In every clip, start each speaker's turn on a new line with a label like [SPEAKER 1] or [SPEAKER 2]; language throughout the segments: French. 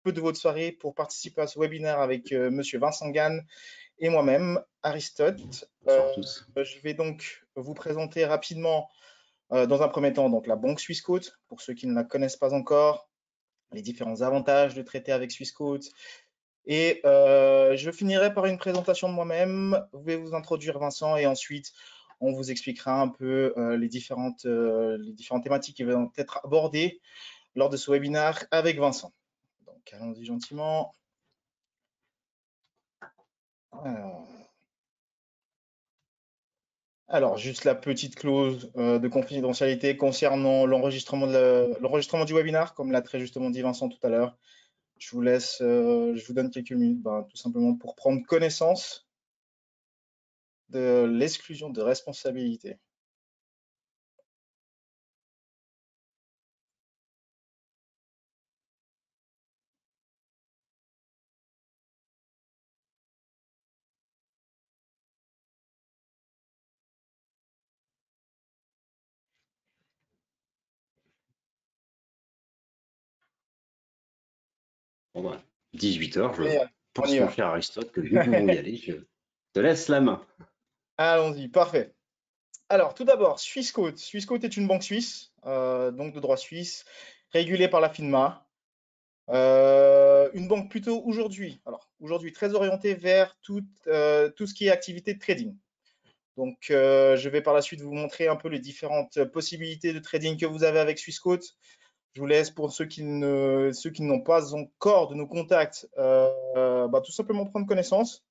[SPEAKER 1] peu de votre soirée pour participer à ce webinaire avec Monsieur Vincent Gann et moi-même, Aristote.
[SPEAKER 2] Bonsoir à tous.
[SPEAKER 1] Je vais donc vous présenter rapidement, dans un premier temps, donc la banque Swissquote, pour ceux qui ne la connaissent pas encore, les différents avantages de traiter avec Swissquote. Et je finirai par une présentation de moi-même. Je vais vous introduire Vincent et ensuite on vous expliquera un peu les différentes thématiques qui vont être abordées lors de ce webinaire avec Vincent. Donc allons-y gentiment. Alors, juste la petite clause de confidentialité concernant l'enregistrement du webinaire, comme l'a très justement dit Vincent tout à l'heure. Je vous donne quelques minutes, tout simplement pour prendre connaissance de l'exclusion de responsabilité.
[SPEAKER 2] Bon, 18 h, je
[SPEAKER 1] On y
[SPEAKER 2] pense, mon
[SPEAKER 1] va.
[SPEAKER 2] cher Aristote, que nous pouvons y aller. Je te laisse la main.
[SPEAKER 1] Allons-y, parfait. Alors, tout d'abord, Swissquote. Swissquote est une banque suisse, donc de droit suisse, régulée par la FINMA. Une banque plutôt aujourd'hui très orientée vers tout ce qui est activité de trading. Donc, je vais par la suite vous montrer un peu les différentes possibilités de trading que vous avez avec Swissquote. Je vous laisse, pour ceux qui n'ont pas encore de nos contacts, tout simplement prendre connaissance.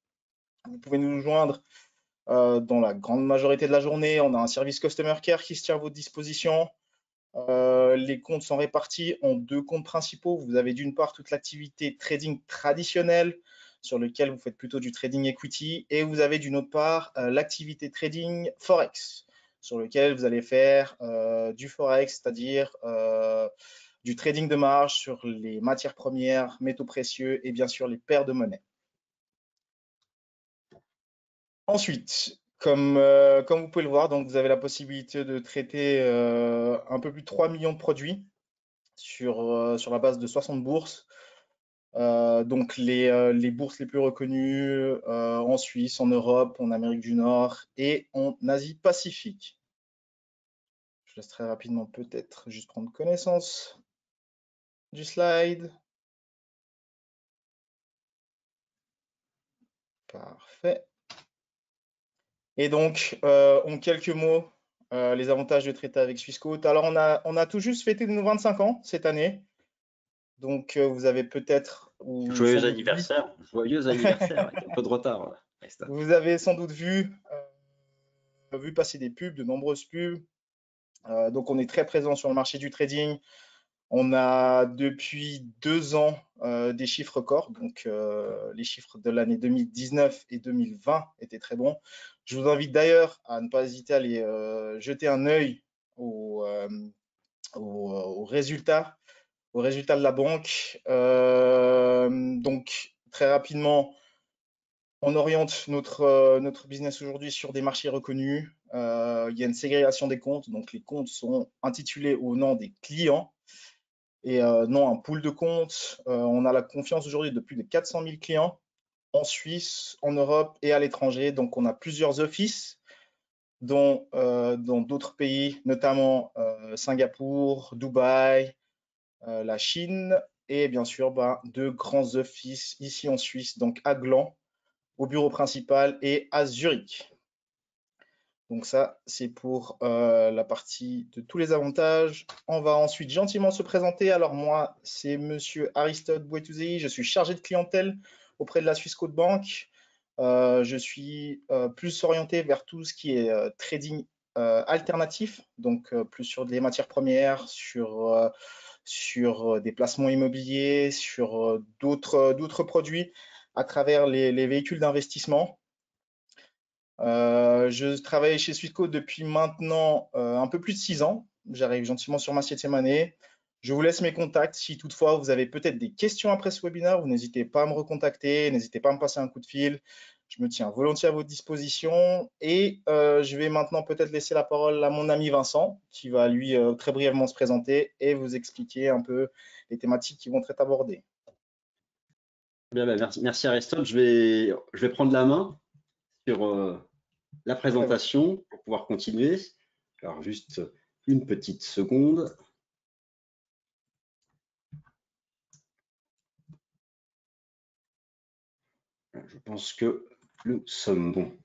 [SPEAKER 1] Vous pouvez nous joindre dans la grande majorité de la journée. On a un service Customer Care qui se tient à votre disposition. Les comptes sont répartis en deux comptes principaux. Vous avez d'une part toute l'activité trading traditionnelle sur lequel vous faites plutôt du trading equity, et vous avez d'une autre part l'activité trading forex sur lequel vous allez faire du forex, c'est-à-dire du trading de marge sur les matières premières, métaux précieux et bien sûr les paires de monnaie. Ensuite, comme vous pouvez le voir, donc vous avez la possibilité de traiter un peu plus de 3 millions de produits sur la base de 60 bourses. Donc les bourses les plus reconnues en Suisse, en Europe, en Amérique du Nord et en Asie-Pacifique. Je laisse très rapidement peut-être juste prendre connaissance du slide. Parfait. Et donc, en quelques mots, les avantages de traiter avec Swissquote. Alors, on a tout juste fêté nos 25 ans cette année. Donc, vous avez peut-être
[SPEAKER 2] Joyeux anniversaire, avec un peu de retard.
[SPEAKER 1] Vous avez sans doute vu passer des pubs, de nombreuses pubs. Donc, on est très présent sur le marché du trading. On a depuis 2 ans des chiffres records. Donc, les chiffres de l'année 2019 et 2020 étaient très bons. Je vous invite d'ailleurs à ne pas hésiter à aller jeter un œil aux résultats de la banque. Donc, très rapidement, on oriente notre business aujourd'hui sur des marchés reconnus. Il y a une ségrégation des comptes. Donc, les comptes sont intitulés au nom des clients et non un pool de comptes. On a la confiance aujourd'hui de plus de 400 000 clients en Suisse, en Europe et à l'étranger. Donc, on a plusieurs offices dans d'autres pays, notamment Singapour, Dubaï, la Chine et bien sûr 2 grands offices ici en Suisse, donc à Gland, au bureau principal, et à Zurich. Donc ça, c'est pour la partie de tous les avantages. On va ensuite gentiment se présenter. Alors moi, c'est Monsieur Aristote Bouetouzei. Je suis chargé de clientèle auprès de la Swissquote Bank. Je suis plus orienté vers tout ce qui est trading alternatif, donc plus sur des matières premières, sur des placements immobiliers, sur d'autres produits à travers les véhicules d'investissement. Je travaille chez Swissquote depuis maintenant un peu plus de 6 ans. J'arrive gentiment sur ma 7e année. Je vous laisse mes contacts. Si toutefois vous avez peut-être des questions après ce webinaire, vous n'hésitez pas à me recontacter, n'hésitez pas à me passer un coup de fil. Je me tiens volontiers à votre disposition. Et je vais maintenant peut-être laisser la parole à mon ami Vincent, qui va lui très brièvement se présenter et vous expliquer un peu les thématiques qui vont être abordées.
[SPEAKER 2] Bien, ben, merci Aristote. Je vais prendre la main sur la
[SPEAKER 1] Très bien.
[SPEAKER 2] présentation pour pouvoir continuer. Alors, juste une petite seconde. Je pense que nous sommes bons.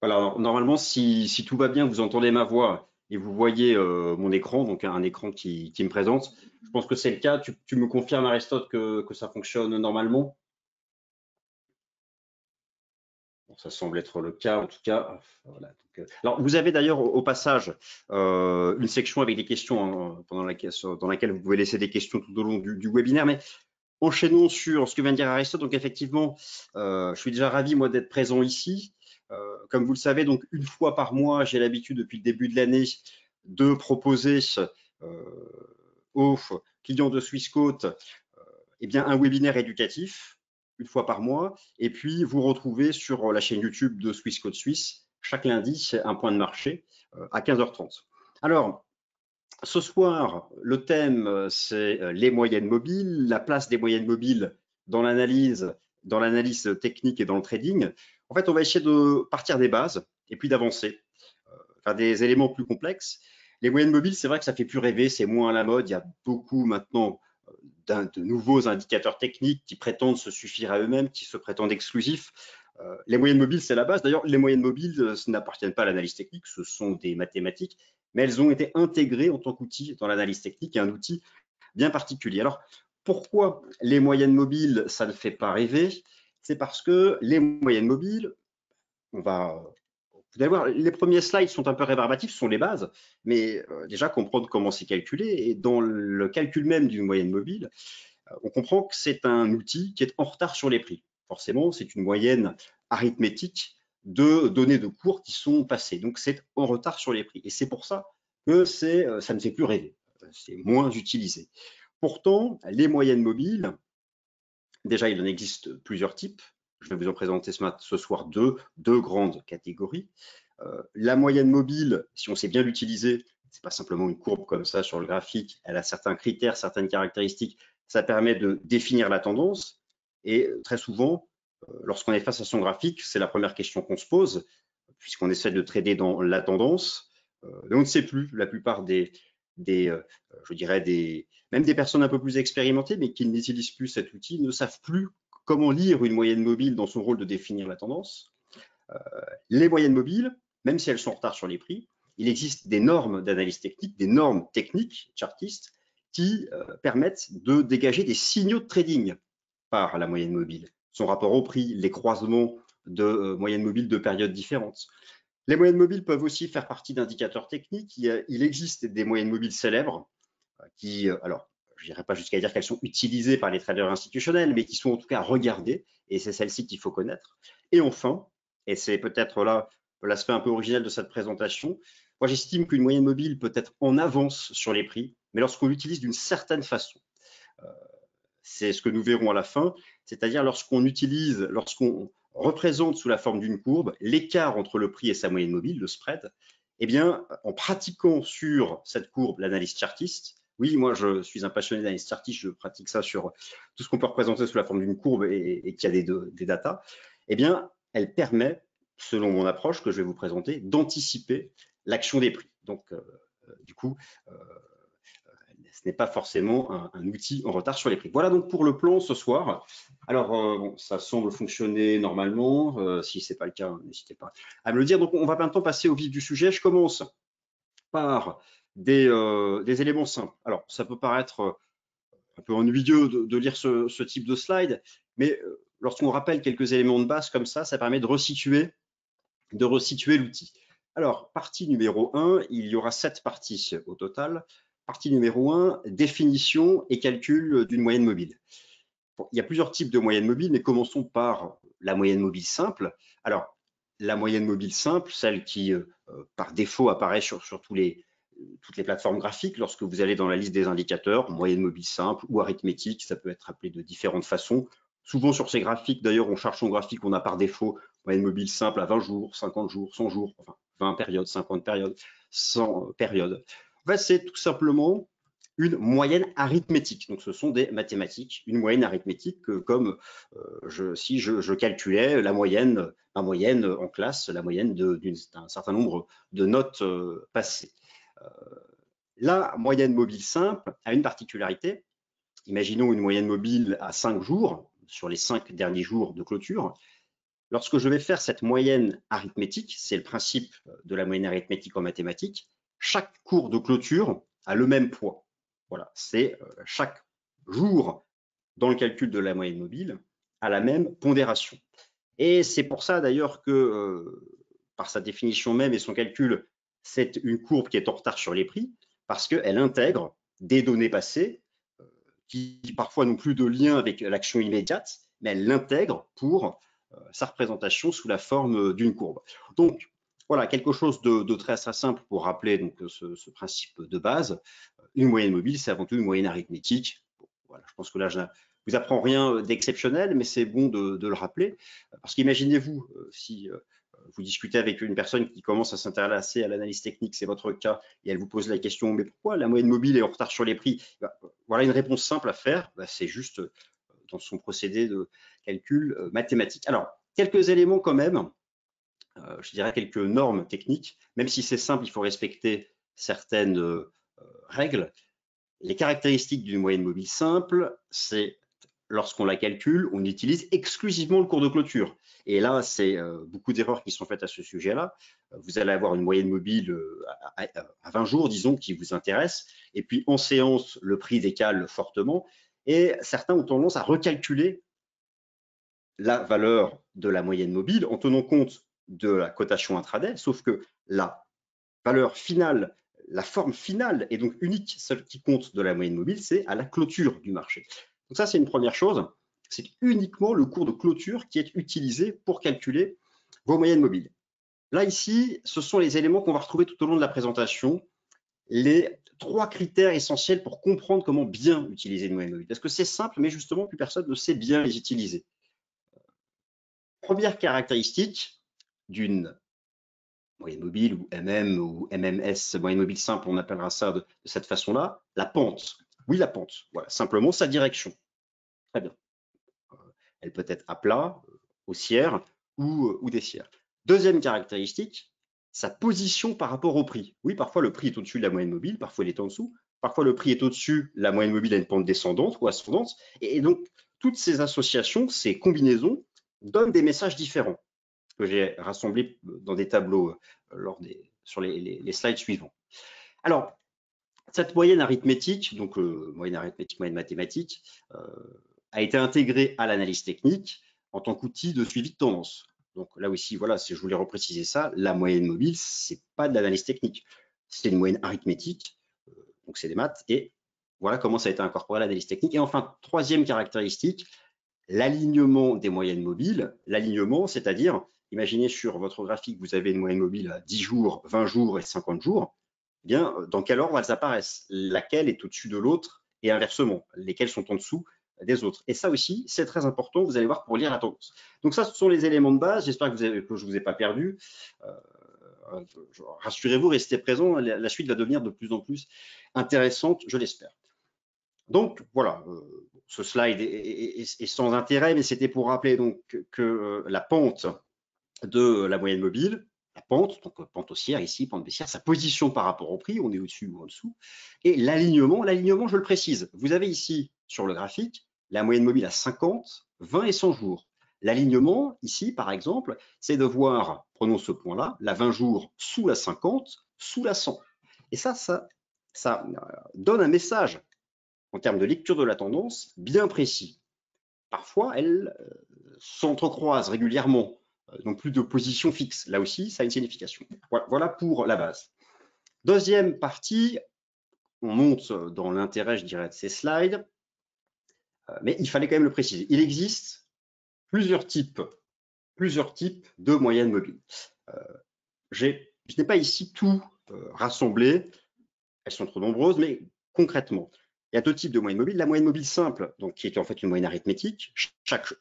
[SPEAKER 2] Voilà, alors, normalement, si tout va bien, vous entendez ma voix et vous voyez mon écran, donc un écran qui me présente. Je pense que c'est le cas. Tu me confirmes, Aristote, que ça fonctionne normalement? Bon, ça semble être le cas, en tout cas. Voilà, donc, alors, vous avez d'ailleurs au passage une section avec des questions dans laquelle vous pouvez laisser des questions tout au long du webinaire. Mais enchaînons sur ce que vient de dire Aristote. Donc, effectivement, je suis déjà ravi, moi, d'être présent ici. Comme vous le savez, donc, une fois par mois, j'ai l'habitude, depuis le début de l'année, de proposer euh, aux clients de Swissquote eh bien, un webinaire éducatif une fois par mois. Et puis, vous retrouvez sur la chaîne YouTube de Swissquote Suisse, chaque lundi, un point de marché à 15h30. Alors, ce soir, le thème, c'est les moyennes mobiles, la place des moyennes mobiles dans l'analyse technique et dans le trading. En fait, on va essayer de partir des bases et puis d'avancer vers des éléments plus complexes. Les moyennes mobiles, c'est vrai que ça fait plus rêver, c'est moins à la mode. Il y a beaucoup maintenant de nouveaux indicateurs techniques qui prétendent se suffire à eux-mêmes, qui se prétendent exclusifs. Les moyennes mobiles, c'est la base. D'ailleurs, les moyennes mobiles n'appartiennent pas à l'analyse technique, ce sont des mathématiques, mais elles ont été intégrées en tant qu'outil dans l'analyse technique, et un outil bien particulier. Alors, pourquoi les moyennes mobiles, ça ne fait pas rêver? C'est parce que les moyennes mobiles, vous allez voir, les premiers slides sont un peu rébarbatifs, ce sont les bases, mais déjà comprendre comment c'est calculé. Et dans le calcul même d'une moyenne mobile, on comprend que c'est un outil qui est en retard sur les prix. Forcément, c'est une moyenne arithmétique de données de cours qui sont passées. Donc, c'est en retard sur les prix. Et c'est pour ça que ça ne fait plus rêver. C'est moins utilisé. Pourtant, les moyennes mobiles, déjà, il en existe plusieurs types. Je vais vous en présenter ce soir deux grandes catégories. La moyenne mobile, si on sait bien l'utiliser, c'est pas simplement une courbe comme ça sur le graphique, elle a certains critères, certaines caractéristiques, ça permet de définir la tendance. Et très souvent, lorsqu'on est face à son graphique, c'est la première question qu'on se pose, puisqu'on essaie de trader dans la tendance. Mais on ne sait plus, la plupart je dirais, même des personnes un peu plus expérimentées, mais qui n'utilisent plus cet outil, ne savent plus comment lire une moyenne mobile dans son rôle de définir la tendance. Les moyennes mobiles, même si elles sont en retard sur les prix, il existe des normes d'analyse technique, des normes techniques chartistes qui permettent de dégager des signaux de trading par la moyenne mobile, son rapport au prix, les croisements de moyennes mobiles de périodes différentes. Les moyennes mobiles peuvent aussi faire partie d'indicateurs techniques. Il existe des moyennes mobiles célèbres qui, alors, je n'irai pas jusqu'à dire qu'elles sont utilisées par les traders institutionnels, mais qui sont en tout cas regardées, et c'est celles-ci qu'il faut connaître. Et enfin, et c'est peut-être là l'aspect un peu original de cette présentation, moi j'estime qu'une moyenne mobile peut être en avance sur les prix, mais lorsqu'on l'utilise d'une certaine façon. C'est ce que nous verrons à la fin, c'est-à-dire lorsqu'on représente sous la forme d'une courbe l'écart entre le prix et sa moyenne mobile, le spread, eh bien, en pratiquant sur cette courbe l'analyse chartiste, oui, moi je suis un passionné d'analyse chartiste, je pratique ça sur tout ce qu'on peut représenter sous la forme d'une courbe et qui a des datas, eh bien, elle permet, selon mon approche que je vais vous présenter, d'anticiper l'action des prix. Donc, du coup, ce n'est pas forcément un outil en retard sur les prix. Voilà donc pour le plan ce soir. Alors, bon, ça semble fonctionner normalement. Si ce n'est pas le cas, n'hésitez pas à me le dire. Donc, on va maintenant passer au vif du sujet. Je commence par des éléments simples. Alors, ça peut paraître un peu ennuyeux de lire ce type de slide, mais lorsqu'on rappelle quelques éléments de base comme ça permet de resituer l'outil. Alors, partie numéro 1, il y aura 7 parties au total. Partie numéro 1, définition et calcul d'une moyenne mobile. Bon, il y a plusieurs types de moyennes mobiles, mais commençons par la moyenne mobile simple. Alors, la moyenne mobile simple, celle qui, par défaut, apparaît sur toutes les plateformes graphiques lorsque vous allez dans la liste des indicateurs, moyenne mobile simple ou arithmétique, ça peut être appelé de différentes façons. Souvent sur ces graphiques, d'ailleurs, on cherche son graphique, on a par défaut moyenne mobile simple à 20 jours, 50 jours, 100 jours, enfin 20 périodes, 50 périodes, 100 périodes. En fait, c'est tout simplement une moyenne arithmétique. Donc, ce sont des mathématiques, une moyenne arithmétique comme si je calculais la moyenne, ma moyenne en classe, la moyenne d'un certain nombre de notes passées. La moyenne mobile simple a une particularité. Imaginons une moyenne mobile à 5 jours, sur les 5 derniers jours de clôture. Lorsque je vais faire cette moyenne arithmétique, c'est le principe de la moyenne arithmétique en mathématiques, chaque cours de clôture a le même poids. Voilà, c'est chaque jour dans le calcul de la moyenne mobile a la même pondération. Et c'est pour ça d'ailleurs que, par sa définition même et son calcul, c'est une courbe qui est en retard sur les prix, parce qu'elle intègre des données passées qui parfois n'ont plus de lien avec l'action immédiate, mais elle l'intègre pour sa représentation sous la forme d'une courbe. Donc, voilà, quelque chose de très simple pour rappeler donc, ce principe de base. Une moyenne mobile, c'est avant tout une moyenne arithmétique. Bon, voilà, je pense que là, je ne vous apprends rien d'exceptionnel, mais c'est bon de le rappeler. Parce qu'imaginez-vous, si vous discutez avec une personne qui commence à s'intéresser à l'analyse technique, c'est votre cas, et elle vous pose la question, mais pourquoi la moyenne mobile est en retard sur les prix? Voilà une réponse simple à faire, c'est juste dans son procédé de calcul mathématique. Alors, quelques éléments quand même, je dirais quelques normes techniques, même si c'est simple, il faut respecter certaines règles. Les caractéristiques d'une moyenne mobile simple, c'est lorsqu'on la calcule, on utilise exclusivement le cours de clôture. Et là, c'est beaucoup d'erreurs qui sont faites à ce sujet-là. Vous allez avoir une moyenne mobile à 20 jours, disons, qui vous intéresse. Et puis, en séance, le prix décale fortement. Et certains ont tendance à recalculer la valeur de la moyenne mobile en tenant compte de la cotation intraday, sauf que la valeur finale, la forme finale est donc unique, celle qui compte de la moyenne mobile, c'est à la clôture du marché. Donc ça, c'est une première chose, c'est uniquement le cours de clôture qui est utilisé pour calculer vos moyennes mobiles. Là, ici, ce sont les éléments qu'on va retrouver tout au long de la présentation, les 3 critères essentiels pour comprendre comment bien utiliser une moyenne mobile. Parce que c'est simple, mais justement, plus personne ne sait bien les utiliser. Première caractéristique d'une moyenne mobile ou MMS, moyenne mobile simple, on appellera ça de cette façon-là, la pente. Oui, la pente, voilà, simplement sa direction. Très bien. Elle peut être à plat, haussière ou baissière. Deuxième caractéristique, sa position par rapport au prix. Oui, parfois le prix est au-dessus de la moyenne mobile, parfois il est en dessous, parfois le prix est au-dessus, la moyenne mobile a une pente descendante ou ascendante, et donc toutes ces associations, ces combinaisons donnent des messages différents que j'ai rassemblés dans des tableaux sur les slides suivants. Alors, cette moyenne arithmétique, donc moyenne arithmétique, moyenne mathématique, a été intégrée à l'analyse technique en tant qu'outil de suivi de tendance. Donc là aussi, voilà, si je voulais repréciser ça, la moyenne mobile, c'est pas de l'analyse technique, c'est une moyenne arithmétique, donc c'est des maths, et voilà comment ça a été incorporé à l'analyse technique. Et enfin, troisième caractéristique, l'alignement des moyennes mobiles. L'alignement, c'est-à-dire, imaginez sur votre graphique, vous avez une moyenne mobile à 10 jours, 20 jours et 50 jours. Eh bien, dans quel ordre elles apparaissent? Laquelle est au-dessus de l'autre et inversement? Lesquelles sont en dessous des autres? Et ça aussi, c'est très important, vous allez voir, pour lire la tendance. Donc ça, ce sont les éléments de base. J'espère que je ne vous ai pas perdu. Rassurez-vous, restez présents. La suite va devenir de plus en plus intéressante, je l'espère. Donc voilà, ce slide est sans intérêt, mais c'était pour rappeler donc que la pente de la moyenne mobile, la pente, donc pente haussière ici, pente baissière, sa position par rapport au prix, on est au-dessus ou en dessous, et l'alignement, je le précise, vous avez ici sur le graphique la moyenne mobile à 50, 20 et 100 jours. L'alignement ici, par exemple, c'est de voir, prenons ce point-là, la 20 jours sous la 50, sous la 100. Et ça donne un message en termes de lecture de la tendance bien précis. Parfois, elles s'entrecroisent régulièrement, n'ont plus de position fixe. Là aussi, ça a une signification. Voilà pour la base. Deuxième partie, on monte dans l'intérêt, je dirais, de ces slides, mais il fallait quand même le préciser. Il existe plusieurs types de moyennes mobiles. Je n'ai pas ici tout rassemblé, elles sont trop nombreuses, mais concrètement, il y a 2 types de moyennes mobiles. La moyenne mobile simple, donc, qui est en fait une moyenne arithmétique. Chaque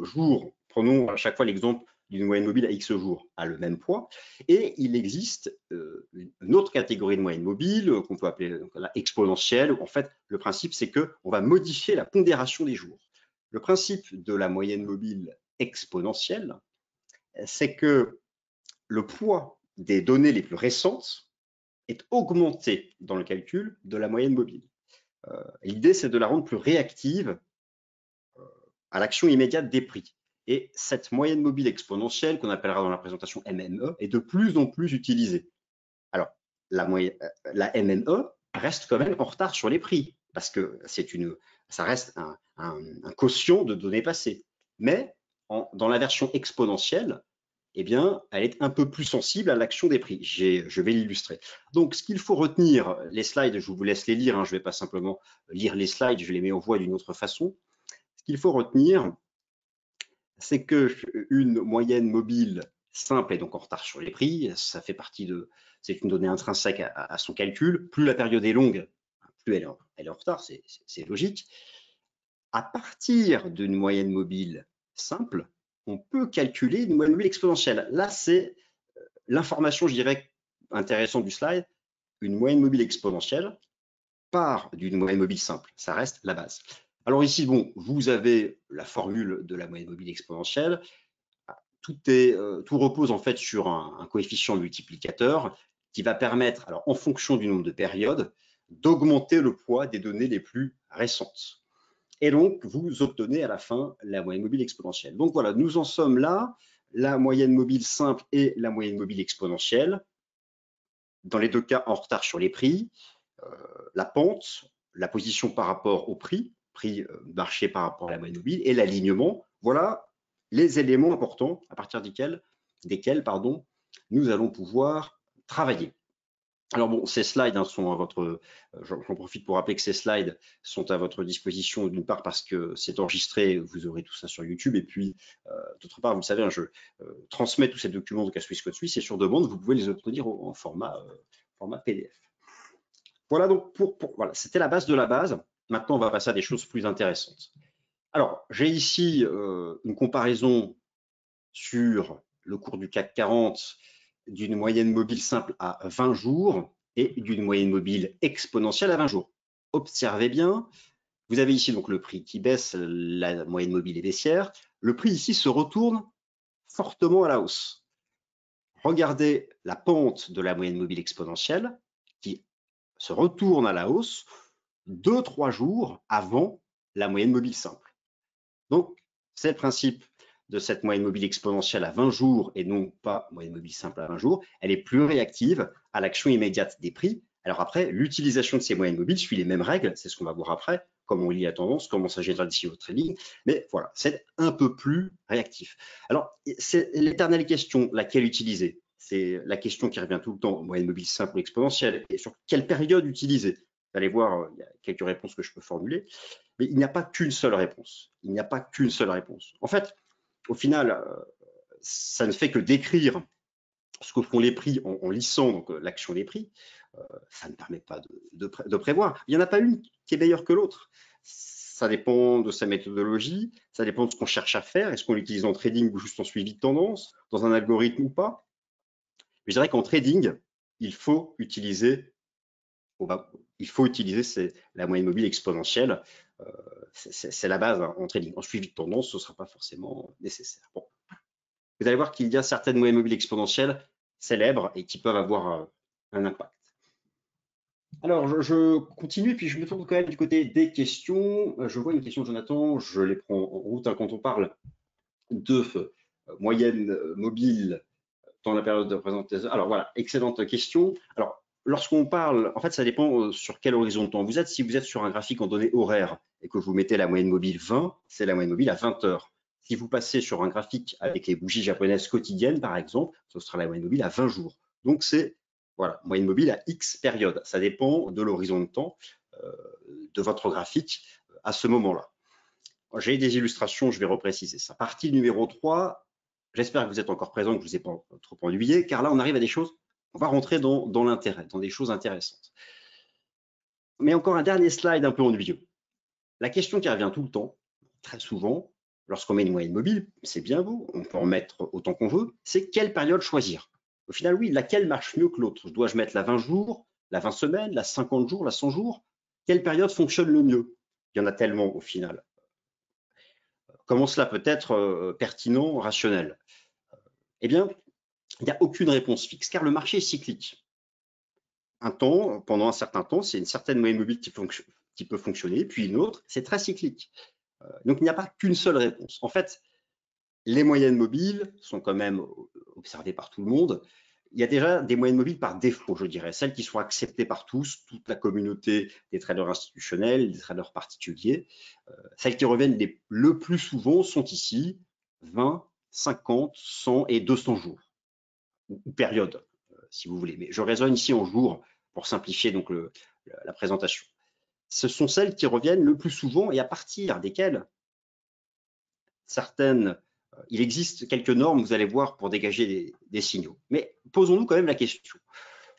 [SPEAKER 2] jour, prenons à chaque fois l'exemple d'une moyenne mobile à X jours a le même poids. Et il existe une autre catégorie de moyenne mobile qu'on peut appeler la exponentielle. En fait, le principe, c'est qu'on va modifier la pondération des jours. Le principe de la moyenne mobile exponentielle, c'est que le poids des données les plus récentes est augmenté dans le calcul de la moyenne mobile. L'idée, c'est de la rendre plus réactive à l'action immédiate des prix. Et cette moyenne mobile exponentielle, qu'on appellera dans la présentation MME, est de plus en plus utilisée. Alors, la MME reste quand même en retard sur les prix, parce que ça reste un quotient de données passées. Mais dans la version exponentielle, eh bien, elle est un peu plus sensible à l'action des prix. Je vais l'illustrer. Donc, ce qu'il faut retenir, les slides, je vous laisse les lire, hein, je ne vais pas simplement lire les slides, je les mets en voix d'une autre façon. Ce qu'il faut retenir, c'est qu'une moyenne mobile simple est donc en retard sur les prix. Ça fait partie c'est une donnée intrinsèque à son calcul. Plus la période est longue, plus elle est en retard, c'est logique. À partir d'une moyenne mobile simple, on peut calculer une moyenne mobile exponentielle. Là, c'est l'information, je dirais, intéressante du slide. Une moyenne mobile exponentielle part d'une moyenne mobile simple. Ça reste la base. Alors ici, bon, vous avez la formule de la moyenne mobile exponentielle. Tout repose en fait sur un coefficient multiplicateur qui va permettre, alors en fonction du nombre de périodes, d'augmenter le poids des données les plus récentes. Et donc, vous obtenez à la fin la moyenne mobile exponentielle. Donc voilà, nous en sommes là, la moyenne mobile simple et la moyenne mobile exponentielle. Dans les deux cas, en retard sur les prix, la pente, la position par rapport au prix marché par rapport à la moyenne mobile et l'alignement. Voilà les éléments importants à partir desquels nous allons pouvoir travailler. Alors bon, ces slides sont à votre, j'en profite pour rappeler que ces slides sont à votre disposition d'une part parce que c'est enregistré, vous aurez tout ça sur YouTube, et puis d'autre part, vous le savez, je transmets tous ces documents de Swiss Code Suisse et sur demande, vous pouvez les obtenir en format PDF. Voilà donc voilà, c'était la base de la base. Maintenant, on va passer à des choses plus intéressantes. Alors, j'ai ici une comparaison sur le cours du CAC 40 d'une moyenne mobile simple à 20 jours et d'une moyenne mobile exponentielle à 20 jours. Observez bien, vous avez ici donc le prix qui baisse, la moyenne mobile est baissière. Le prix ici se retourne fortement à la hausse. Regardez la pente de la moyenne mobile exponentielle qui se retourne à la hausse 2-3 jours avant la moyenne mobile simple. Donc, c'est le principe de cette moyenne mobile exponentielle à 20 jours et non pas moyenne mobile simple à 20 jours. Elle est plus réactive à l'action immédiate des prix. Alors après, l'utilisation de ces moyennes mobiles suit les mêmes règles, c'est ce qu'on va voir après, comment on lit la tendance, comment ça génère d'ici au trading, mais voilà, c'est un peu plus réactif. Alors, c'est l'éternelle question, laquelle utiliser? C'est la question qui revient tout le temps, moyenne mobile simple ou exponentielle, et sur quelle période utiliser? Vous allez voir, il y a quelques réponses que je peux formuler, mais il n'y a pas qu'une seule réponse. Il n'y a pas qu'une seule réponse. En fait, au final, ça ne fait que décrire ce que font les prix en lissant donc l'action des prix. Ça ne permet pas de prévoir. Il n'y en a pas une qui est meilleure que l'autre. Ça dépend de sa méthodologie, ça dépend de ce qu'on cherche à faire. Est-ce qu'on l'utilise en trading ou juste en suivi de tendance, dans un algorithme ou pas? Je dirais qu'en trading, il faut utiliser la moyenne mobile exponentielle. C'est la base en trading. En suivi de tendance, ce ne sera pas forcément nécessaire. Bon. Vous allez voir qu'il y a certaines moyennes mobiles exponentielles célèbres et qui peuvent avoir un impact. Alors, je continue, puis je me tourne quand même du côté des questions. Je vois une question de Jonathan, je les prends en route quand on parle de moyenne mobile dans la période de présentation. Alors voilà, excellente question. Alors, lorsqu'on parle, en fait, ça dépend sur quel horizon de temps vous êtes. Si vous êtes sur un graphique en données horaires et que vous mettez la moyenne mobile 20, c'est la moyenne mobile à 20 heures. Si vous passez sur un graphique avec les bougies japonaises quotidiennes, par exemple, ce sera la moyenne mobile à 20 jours. Donc, c'est voilà, moyenne mobile à X période. Ça dépend de l'horizon de temps de votre graphique à ce moment-là. J'ai des illustrations, je vais repréciser ça. Partie numéro 3, j'espère que vous êtes encore présent, que je ne vous ai pas trop ennuyé, car là, on arrive à des choses, on va rentrer dans l'intérêt, dans des choses intéressantes. Mais encore un dernier slide un peu ennuyeux. La question qui revient tout le temps, très souvent, lorsqu'on met une moyenne mobile, c'est bien beau, on peut en mettre autant qu'on veut, c'est quelle période choisir. Au final, oui, laquelle marche mieux que l'autre? Dois-je mettre la 20 jours, la 20 semaines, la 50 jours, la 100 jours? Quelle période fonctionne le mieux? Il y en a tellement au final. Comment cela peut être pertinent, rationnel? Eh bien, il n'y a aucune réponse fixe, car le marché est cyclique. Pendant un certain temps, c'est une certaine moyenne mobile qui peut fonctionner, puis une autre, c'est très cyclique. Donc, il n'y a pas qu'une seule réponse. En fait, les moyennes mobiles sont quand même observées par tout le monde. Il y a déjà des moyennes mobiles par défaut, je dirais, celles qui sont acceptées par tous, toute la communauté des traders institutionnels, des traders particuliers. Celles qui reviennent le plus souvent sont ici 20, 50, 100 et 200 jours, ou période, si vous voulez. Mais je raisonne ici en jours pour simplifier donc la présentation. Ce sont celles qui reviennent le plus souvent et à partir desquelles il existe quelques normes, vous allez voir, pour dégager des signaux. Mais posons-nous quand même la question.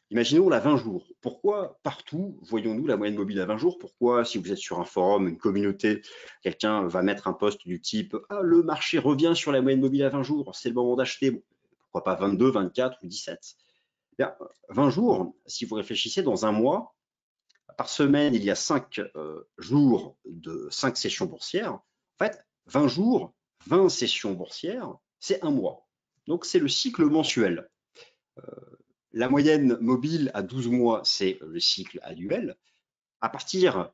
[SPEAKER 2] Imaginons la 20 jours. Pourquoi partout voyons-nous la moyenne mobile à 20 jours? Pourquoi, si vous êtes sur un forum, une communauté, quelqu'un va mettre un post du type « Ah, le marché revient sur la moyenne mobile à 20 jours, c'est le moment d'acheter. » Bon, pourquoi pas 22, 24 ou 17? Bien, 20 jours, si vous réfléchissez, dans un mois, par semaine, il y a 5 jours de 5 sessions boursières. En fait, 20 jours, 20 sessions boursières, c'est un mois. Donc, c'est le cycle mensuel. La moyenne mobile à 12 mois, c'est le cycle annuel. À partir,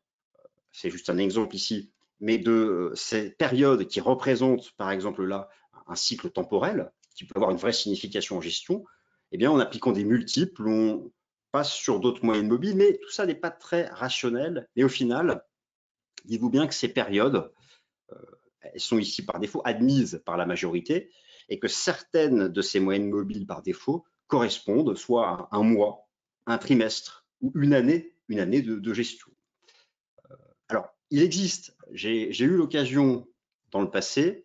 [SPEAKER 2] c'est juste un exemple ici, mais de ces périodes qui représentent, par exemple là, un cycle temporel, qui peut avoir une vraie signification en gestion, eh bien, en appliquant des multiples, on passe sur d'autres moyennes mobiles, mais tout ça n'est pas très rationnel. Et au final, dites-vous bien que ces périodes, elles sont ici par défaut admises par la majorité, et que certaines de ces moyennes mobiles par défaut correspondent soit à un mois, un trimestre ou une année de gestion. Alors, il existe, j'ai eu l'occasion dans le passé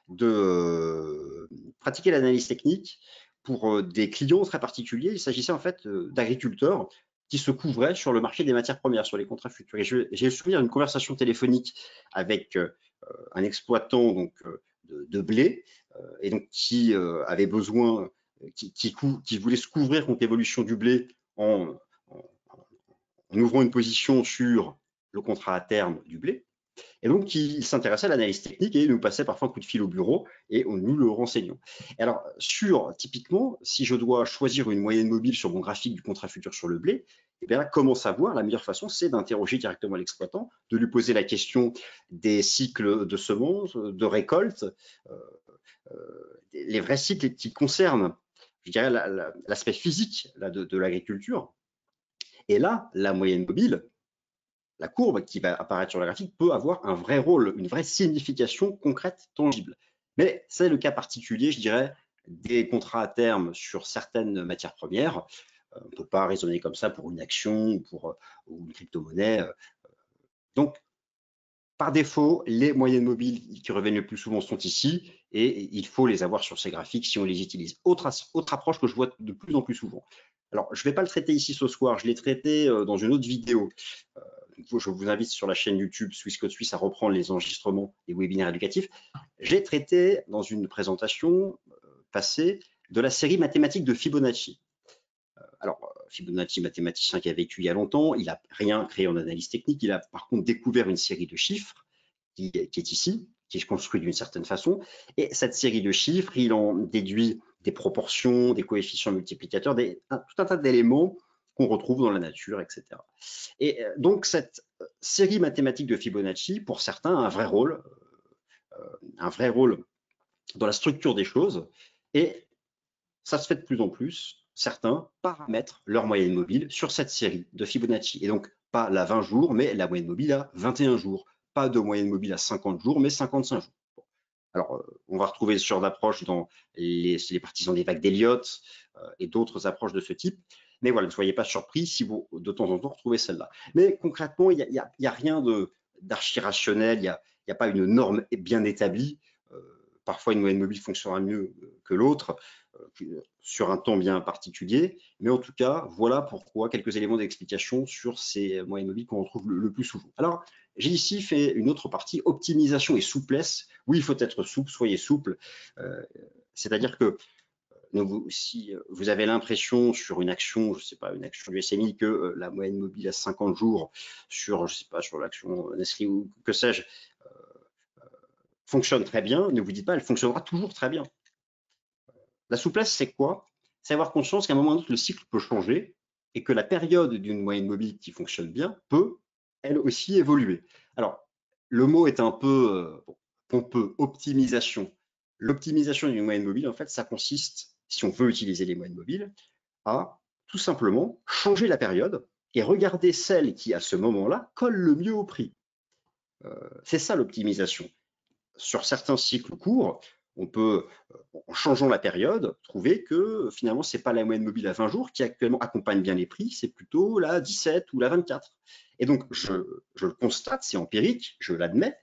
[SPEAKER 2] de pratiquer l'analyse technique pour des clients très particuliers. Il s'agissait en fait d'agriculteurs qui se couvraient sur le marché des matières premières, sur les contrats futurs. Et j'ai le souvenir d'une conversation téléphonique avec un exploitant donc, de blé, et donc qui avait besoin, qui voulait se couvrir contre l'évolution du blé en ouvrant une position sur le contrat à terme du blé. Et donc, il s'intéressait à l'analyse technique et il nous passait parfois un coup de fil au bureau et nous le renseignions. Et alors, typiquement, si je dois choisir une moyenne mobile sur mon graphique du contrat futur sur le blé, eh bien là, comment savoir? La meilleure façon, c'est d'interroger directement l'exploitant, de lui poser la question des cycles de semences, de récolte, les vrais cycles qui concernent, je dirais, l'aspect physique là, de l'agriculture. Et là, la moyenne mobile, la courbe qui va apparaître sur la graphique peut avoir un vrai rôle, une vraie signification concrète, tangible. Mais c'est le cas particulier, je dirais, des contrats à terme sur certaines matières premières. On ne peut pas raisonner comme ça pour une action ou pour une crypto-monnaie. Donc, par défaut, les moyennes mobiles qui reviennent le plus souvent sont ici et il faut les avoir sur ces graphiques si on les utilise. Autre approche que je vois de plus en plus souvent. Alors, je ne vais pas le traiter ici ce soir, je l'ai traité dans une autre vidéo. Je vous invite sur la chaîne YouTube Swissquote Suisse à reprendre les enregistrements des webinaires éducatifs. J'ai traité dans une présentation passée de la série mathématique de Fibonacci. Alors, Fibonacci, mathématicien qui a vécu il y a longtemps, il n'a rien créé en analyse technique, il a par contre découvert une série de chiffres qui est ici, qui est construite d'une certaine façon. Et cette série de chiffres, il en déduit des proportions, des coefficients multiplicateurs, tout un tas d'éléments qu'on retrouve dans la nature, etc. Et donc, cette série mathématique de Fibonacci, pour certains, a un vrai rôle dans la structure des choses. Et ça se fait de plus en plus. Certains paramètrent leur moyenne mobile sur cette série de Fibonacci. Et donc, pas la 20 jours, mais la moyenne mobile à 21 jours. Pas de moyenne mobile à 50 jours, mais 55 jours. Bon. Alors, on va retrouver ce genre d'approche dans les partisans des vagues d'Elliott et d'autres approches de ce type. Mais voilà, ne soyez pas surpris si vous, de temps en temps, retrouvez celle-là. Mais concrètement, il n'y a rien d'archi-rationnel, il n'y a pas une norme bien établie. Parfois, une moyenne mobile fonctionnera mieux que l'autre sur un temps bien particulier. Mais en tout cas, voilà pourquoi quelques éléments d'explication sur ces moyennes mobiles qu'on retrouve le plus souvent. Alors, j'ai ici fait une autre partie, optimisation et souplesse Oui, il faut être souple, soyez souple. C'est-à-dire que si vous avez l'impression sur une action, je sais pas, une action du SMI, que la moyenne mobile à 50 jours sur, je sais pas, sur l'action Nestlé ou que sais-je, fonctionne très bien, ne vous dites pas, elle fonctionnera toujours très bien. La souplesse, c'est quoi? C'est avoir conscience qu'à un moment donné, le cycle peut changer et que la période d'une moyenne mobile qui fonctionne bien peut, elle aussi, évoluer. Alors, le mot est un peu pompeux, optimisation. L'optimisation d'une moyenne mobile, en fait, ça consiste, si on veut utiliser les moyennes mobiles, à tout simplement changer la période et regarder celle qui, à ce moment-là, colle le mieux au prix. C'est ça l'optimisation. Sur certains cycles courts, on peut, en changeant la période, trouver que finalement, ce n'est pas la moyenne mobile à 20 jours qui actuellement accompagne bien les prix, c'est plutôt la 17 ou la 24. Et donc, je le constate, c'est empirique, je l'admets.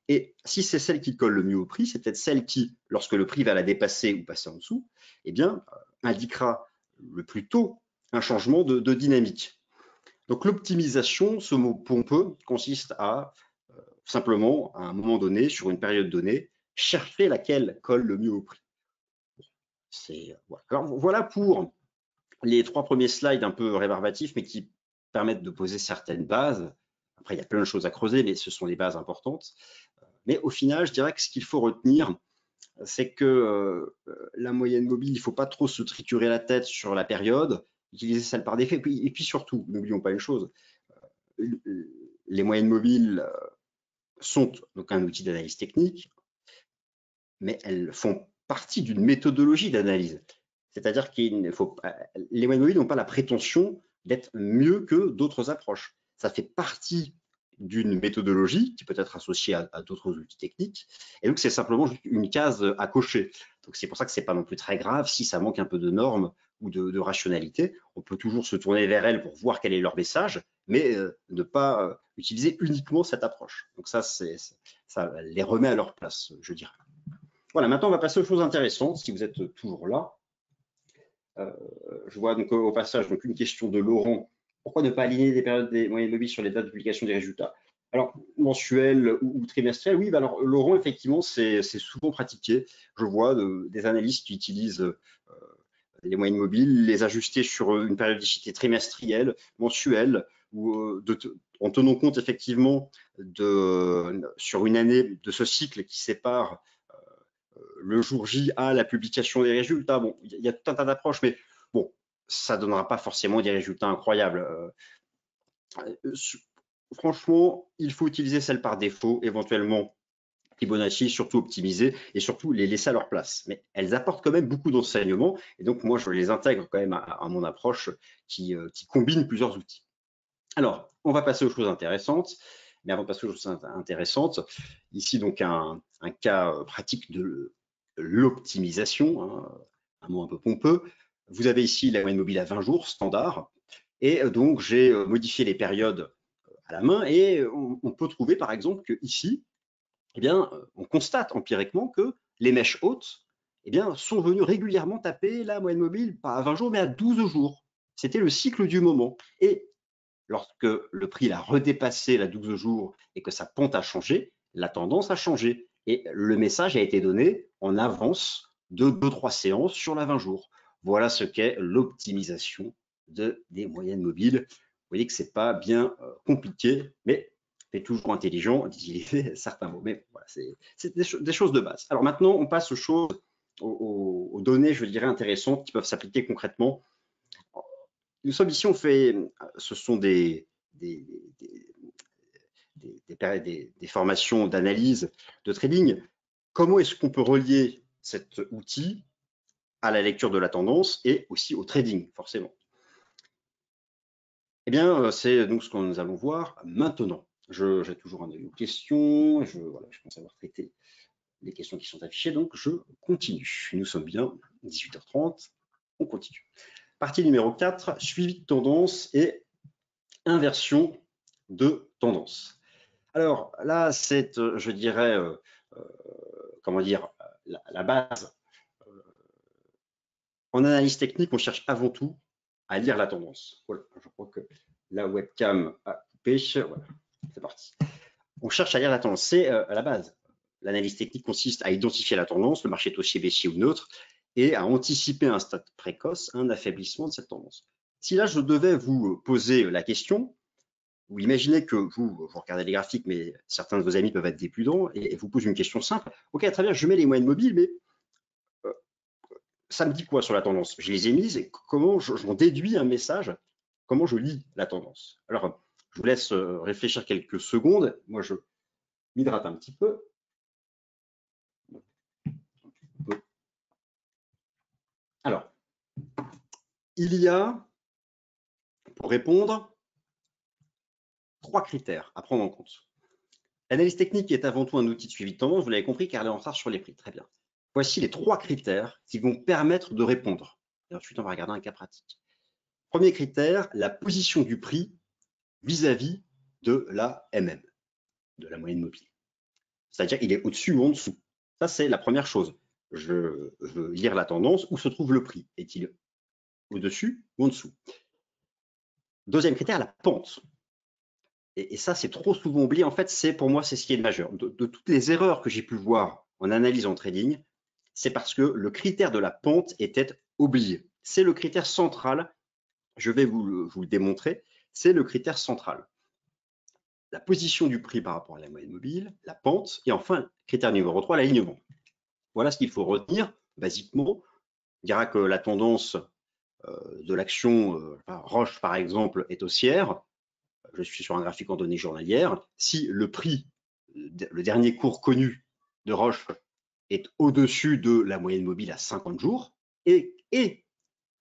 [SPEAKER 2] Et si c'est celle qui colle le mieux au prix, c'est peut-être celle qui, lorsque le prix va la dépasser ou passer en dessous, eh bien, indiquera le plus tôt un changement de dynamique. Donc, l'optimisation, ce mot pompeux, consiste à simplement, à un moment donné, sur une période donnée, chercher laquelle colle le mieux au prix. Voilà. Alors, voilà pour les 3 premiers slides un peu rébarbatifs, mais qui permettent de poser certaines bases. Après, il y a plein de choses à creuser, mais ce sont des bases importantes. Mais au final, je dirais que ce qu'il faut retenir, c'est que la moyenne mobile, il ne faut pas trop se triturer la tête sur la période, utiliser celle par défaut. Et puis surtout, n'oublions pas une chose, les moyennes mobiles sont donc un outil d'analyse technique, mais elles font partie d'une méthodologie d'analyse. C'est-à-dire qu'il ne faut pas, les moyennes mobiles n'ont pas la prétention d'être mieux que d'autres approches. Ça fait partie d'une méthodologie qui peut être associée à d'autres outils techniques. Et donc, c'est simplement une case à cocher. Donc, c'est pour ça que c'est pas non plus très grave si ça manque un peu de normes ou de rationalité. On peut toujours se tourner vers elles pour voir quel est leur message, mais ne pas utiliser uniquement cette approche. Donc, ça les remet à leur place, je dirais. Voilà, maintenant, on va passer aux choses intéressantes, si vous êtes toujours là. Je vois donc au passage donc une question de Laurent. Pourquoi ne pas aligner les périodes des moyennes mobiles sur les dates de publication des résultats? Alors, mensuel ou trimestriel, oui, bah alors Laurent, effectivement, c'est souvent pratiqué. Je vois des analystes qui utilisent les moyennes mobiles, les ajuster sur une périodicité trimestrielle, mensuelle, ou en tenant compte effectivement sur une année de ce cycle qui sépare le jour J à la publication des résultats. Bon, il y a tout un tas d'approches, mais bon, ça ne donnera pas forcément des résultats incroyables. Franchement, il faut utiliser celle par défaut, éventuellement Fibonacci, surtout optimiser et surtout les laisser à leur place. Mais elles apportent quand même beaucoup d'enseignements et donc moi, je les intègre quand même à mon approche qui combine plusieurs outils. Alors, on va passer aux choses intéressantes. Mais avant de passer aux choses intéressantes, ici donc un cas pratique de l'optimisation, hein, un mot un peu pompeux. Vous avez ici la moyenne mobile à 20 jours, standard, et donc j'ai modifié les périodes à la main et on peut trouver par exemple que ici, eh bien, on constate empiriquement que les mèches hautes eh bien, sont venues régulièrement taper la moyenne mobile, pas à 20 jours, mais à 12 jours. C'était le cycle du moment. Et lorsque le prix a redépassé la 12 jours et que sa pente a changé, la tendance a changé. Et le message a été donné en avance de 2-3 séances sur la 20 jours. Voilà ce qu'est l'optimisation des moyennes mobiles. Vous voyez que ce n'est pas bien compliqué, mais c'est toujours intelligent d'utiliser certains mots. Mais voilà, c'est des choses de base. Alors maintenant, on passe aux données, je dirais, intéressantes qui peuvent s'appliquer concrètement. Nous sommes ici, ce sont des formations d'analyse, de trading. Comment est-ce qu'on peut relier cet outil à la lecture de la tendance et aussi au trading, forcément? Eh bien, c'est donc ce que nous allons voir maintenant. J'ai toujours un œil aux questions. Je pense avoir traité les questions qui sont affichées, donc je continue. Nous sommes bien 18h30, on continue. Partie numéro 4, suivi de tendance et inversion de tendance. Alors là, c'est, je dirais, comment dire, la base. En analyse technique, on cherche avant tout à lire la tendance. Voilà, je crois que la webcam a coupé. Voilà, c'est parti. On cherche à lire la tendance, c'est à la base. L'analyse technique consiste à identifier la tendance, le marché est haussier, baissier ou neutre, et à anticiper à un stade précoce un affaiblissement de cette tendance. Si là, je devais vous poser la question, vous imaginez que vous regardez les graphiques, mais certains de vos amis peuvent être des prudents, et vous posez une question simple. OK, très bien, je mets les moyennes mobiles, mais ça me dit quoi sur la tendance? Je les ai mises, et comment j'en déduis un message? Comment je lis la tendance? Alors, je vous laisse réfléchir quelques secondes. Moi, je m'hydrate un petit peu. Alors, il y a, pour répondre, 3 critères à prendre en compte. L'analyse technique est avant tout un outil de suivi de tendance, vous l'avez compris, car elle est en retard sur les prix. Très bien. Voici les 3 critères qui vont permettre de répondre. Et ensuite, on va regarder un cas pratique. Premier critère, la position du prix vis-à-vis de la MM, de la moyenne mobile. C'est-à-dire qu'il est au-dessus ou en dessous. Ça, c'est la première chose. Je veux lire la tendance, où se trouve le prix? Est-il au-dessus ou en dessous? Deuxième critère, la pente. Et ça, c'est trop souvent oublié. En fait, pour moi, c'est ce qui est le majeur. De toutes les erreurs que j'ai pu voir en analyse en trading, c'est parce que le critère de la pente était oublié. C'est le critère central. Je vais vous le démontrer. C'est le critère central. La position du prix par rapport à la moyenne mobile, la pente, et enfin, critère numéro 3, l'alignement. Voilà ce qu'il faut retenir, basiquement. On dira que la tendance de l'action Roche, par exemple, est haussière. Je suis sur un graphique en données journalières. Si le prix, le dernier cours connu de Roche, est au-dessus de la moyenne mobile à 50 jours, et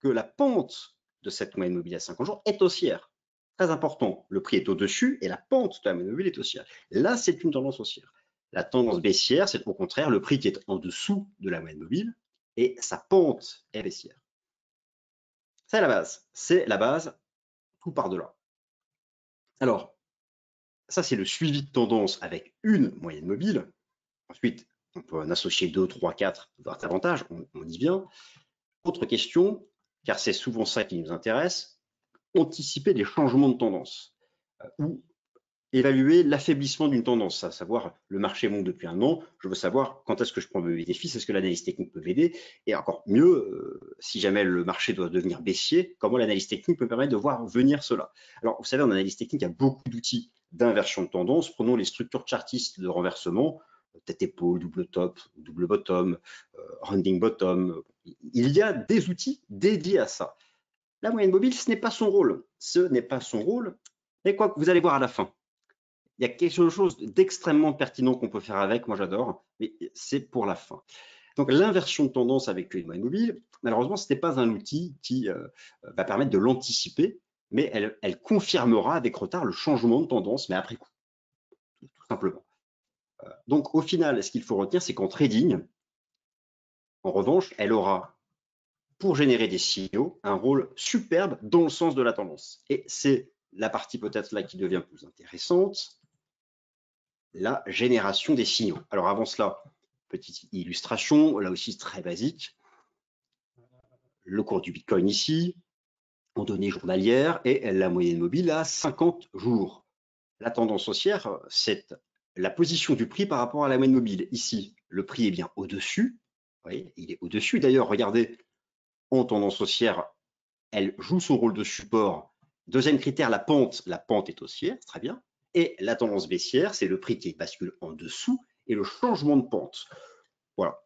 [SPEAKER 2] que la pente de cette moyenne mobile à 50 jours est haussière. Très important, le prix est au-dessus et la pente de la moyenne mobile est haussière. Là, c'est une tendance haussière. La tendance baissière, c'est au contraire le prix qui est en dessous de la moyenne mobile et sa pente est baissière. C'est la base. C'est la base, tout par-delà. Alors, ça, c'est le suivi de tendance avec une moyenne mobile. Ensuite, on peut en associer 2, 3, 4, voire davantage, on y vient. Autre question, car c'est souvent ça qui nous intéresse, anticiper les changements de tendance ou évaluer l'affaiblissement d'une tendance, à savoir le marché monte depuis un an, je veux savoir quand est-ce que je prends mes bénéfices, est-ce que l'analyse technique peut m'aider, et encore mieux, si jamais le marché doit devenir baissier, comment l'analyse technique peut permettre de voir venir cela. Alors, vous savez, en analyse technique, il y a beaucoup d'outils d'inversion de tendance. Prenons les structures chartistes de renversement, tête épaule, double top, double bottom, rounding bottom. Il y a des outils dédiés à ça. La moyenne mobile, ce n'est pas son rôle. Ce n'est pas son rôle. Mais quoi que vous allez voir à la fin, il y a quelque chose d'extrêmement pertinent qu'on peut faire avec, moi j'adore, mais c'est pour la fin. Donc l'inversion de tendance avec une moyenne mobile, malheureusement, ce n'est pas un outil qui va permettre de l'anticiper, mais elle confirmera avec retard le changement de tendance, mais après coup, tout simplement. Donc au final, ce qu'il faut retenir, c'est qu'en trading, en revanche, elle aura, pour générer des signaux, un rôle superbe dans le sens de la tendance. Et c'est la partie peut-être là qui devient plus intéressante, la génération des signaux. Alors avant cela, petite illustration, là aussi très basique. Le cours du Bitcoin ici, en données journalières, et la moyenne mobile à 50 jours. La tendance haussière, c'est la position du prix par rapport à la moyenne mobile. Ici, le prix est bien au-dessus. Vous voyez, il est au-dessus. D'ailleurs, regardez, en tendance haussière, elle joue son rôle de support. Deuxième critère, la pente est haussière, très bien. Et la tendance baissière, c'est le prix qui bascule en dessous et le changement de pente. Voilà,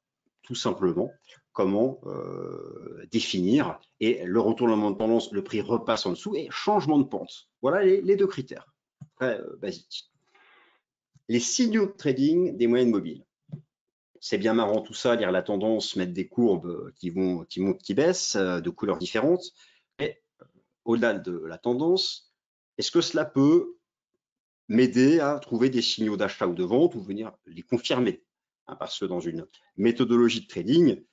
[SPEAKER 2] tout simplement comment définir. Et le retournement de tendance, le prix repasse en dessous et changement de pente. Voilà les deux critères, très basiques. Les signaux de trading des moyennes mobiles. C'est bien marrant tout ça, lire la tendance, mettre des courbes qui montent, qui baissent, de couleurs différentes. Mais au-delà de la tendance, est-ce que cela peut m'aider à trouver des signaux d'achat ou de vente ou venir les confirmer? Parce que dans une méthodologie de trading,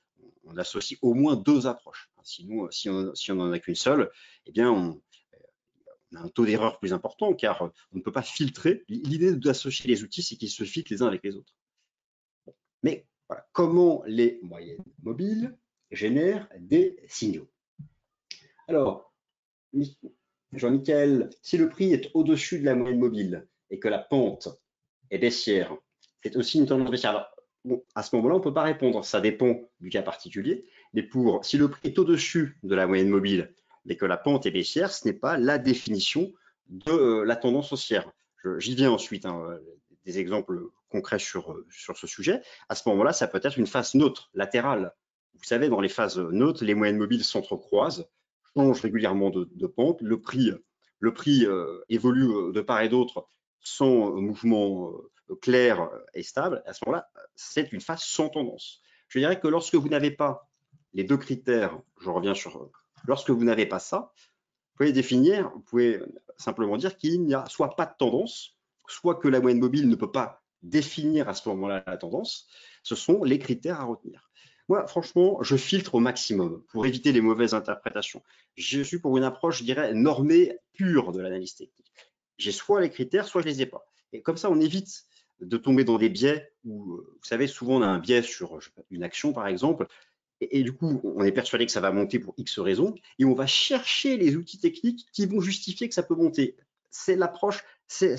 [SPEAKER 2] on associe au moins deux approches. Sinon, si on n'en a qu'une seule, eh bien, on a un taux d'erreur plus important car on ne peut pas filtrer. L'idée d'associer les outils, c'est qu'ils se filtrent les uns avec les autres. Mais voilà, comment les moyennes mobiles génèrent des signaux? Alors, Jean-Michel, si le prix est au-dessus de la moyenne mobile et que la pente est baissière, c'est aussi une tendance baissière. Alors, bon, à ce moment-là, on ne peut pas répondre. Ça dépend du cas particulier. Mais si le prix est au-dessus de la moyenne mobile, mais que la pente est baissière, ce n'est pas la définition de la tendance haussière. J'y viens ensuite, hein, des exemples concrets sur ce sujet. À ce moment-là, ça peut être une phase neutre, latérale. Vous savez, dans les phases neutres, les moyennes mobiles s'entrecroisent, changent régulièrement de pente. Le prix évolue de part et d'autre sans mouvement clair et stable. À ce moment-là, c'est une phase sans tendance. Je dirais que lorsque vous n'avez pas les deux critères, je reviens sur, lorsque vous n'avez pas ça, vous pouvez simplement dire qu'il n'y a soit pas de tendance, soit que la moyenne mobile ne peut pas définir à ce moment-là la tendance. Ce sont les critères à retenir. Moi, franchement, je filtre au maximum pour éviter les mauvaises interprétations. Je suis pour une approche, je dirais, normée pure de l'analyse technique. J'ai soit les critères, soit je les ai pas. Et comme ça, on évite de tomber dans des biais où, vous savez, souvent on a un biais sur une action, par exemple, et du coup, on est persuadé que ça va monter pour X raisons, et on va chercher les outils techniques qui vont justifier que ça peut monter. C'est l'approche, c'est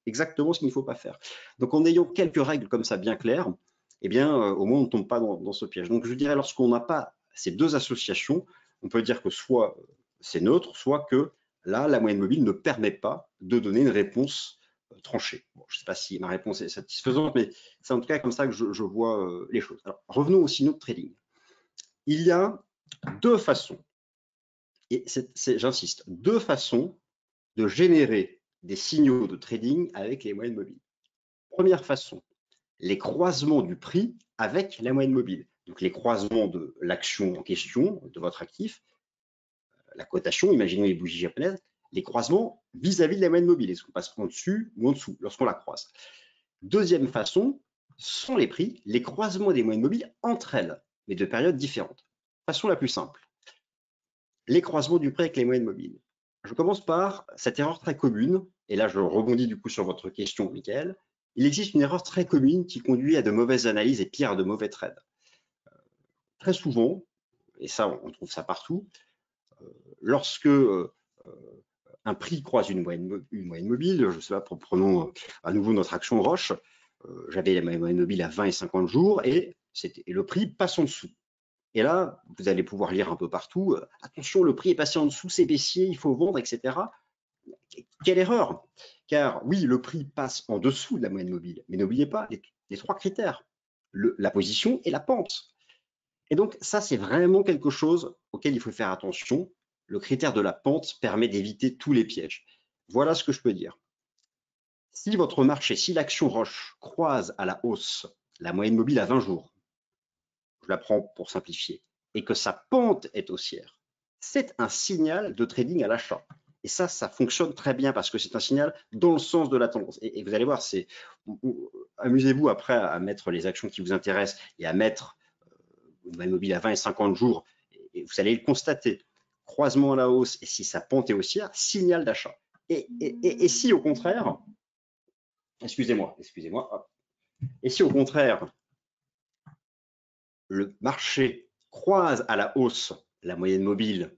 [SPEAKER 2] exactement ce qu'il ne faut pas faire. Donc, en ayant quelques règles comme ça bien claires, eh bien, au moins, on ne tombe pas dans ce piège. Donc, je dirais, lorsqu'on n'a pas ces deux associations, on peut dire que soit c'est neutre, soit que là, la moyenne mobile ne permet pas de donner une réponse tranchée. Bon, je ne sais pas si ma réponse est satisfaisante, mais c'est en tout cas comme ça que je vois les choses. Alors, revenons au signaux de trading. Il y a deux façons, et j'insiste, deux façons de générer des signaux de trading avec les moyennes mobiles. Première façon, les croisements du prix avec la moyenne mobile. Donc les croisements de l'action en question, de votre actif, la cotation, imaginons les bougies japonaises, les croisements vis-à-vis de la moyenne mobile. Est-ce qu'on passe en dessus ou en dessous lorsqu'on la croise? Deuxième façon sont les prix, les croisements des moyennes mobiles entre elles, mais de périodes différentes. Façon la plus simple, les croisements du prix avec les moyennes mobiles. Je commence par cette erreur très commune, et là je rebondis du coup sur votre question, Michael. Il existe une erreur très commune qui conduit à de mauvaises analyses et pire à de mauvais trades. Très souvent, et ça on trouve ça partout, lorsque un prix croise une moyenne mobile, je sais pas, prenons à nouveau notre action Roche, j'avais la moyenne mobile à 20 et 50 jours et le prix passe en dessous. Et là, vous allez pouvoir lire un peu partout, attention, le prix est passé en dessous, c'est baissier, il faut vendre, etc. Quelle erreur! Car oui, le prix passe en dessous de la moyenne mobile, mais n'oubliez pas les trois critères, la position et la pente. Et donc ça, c'est vraiment quelque chose auquel il faut faire attention. Le critère de la pente permet d'éviter tous les pièges. Voilà ce que je peux dire. Si votre marché, si l'action Roche croise à la hausse la moyenne mobile à 20 jours, je la prends pour simplifier, et que sa pente est haussière, c'est un signal de trading à l'achat. Et ça fonctionne très bien parce que c'est un signal dans le sens de la tendance. Et vous allez voir, amusez-vous après à mettre les actions qui vous intéressent et à mettre une moyenne mobile à 20 et 50 jours, et vous allez le constater. Croisement à la hausse, et si sa pente est haussière, signal d'achat. Et si au contraire, excusez-moi, et si au contraire, le marché croise à la hausse la moyenne mobile,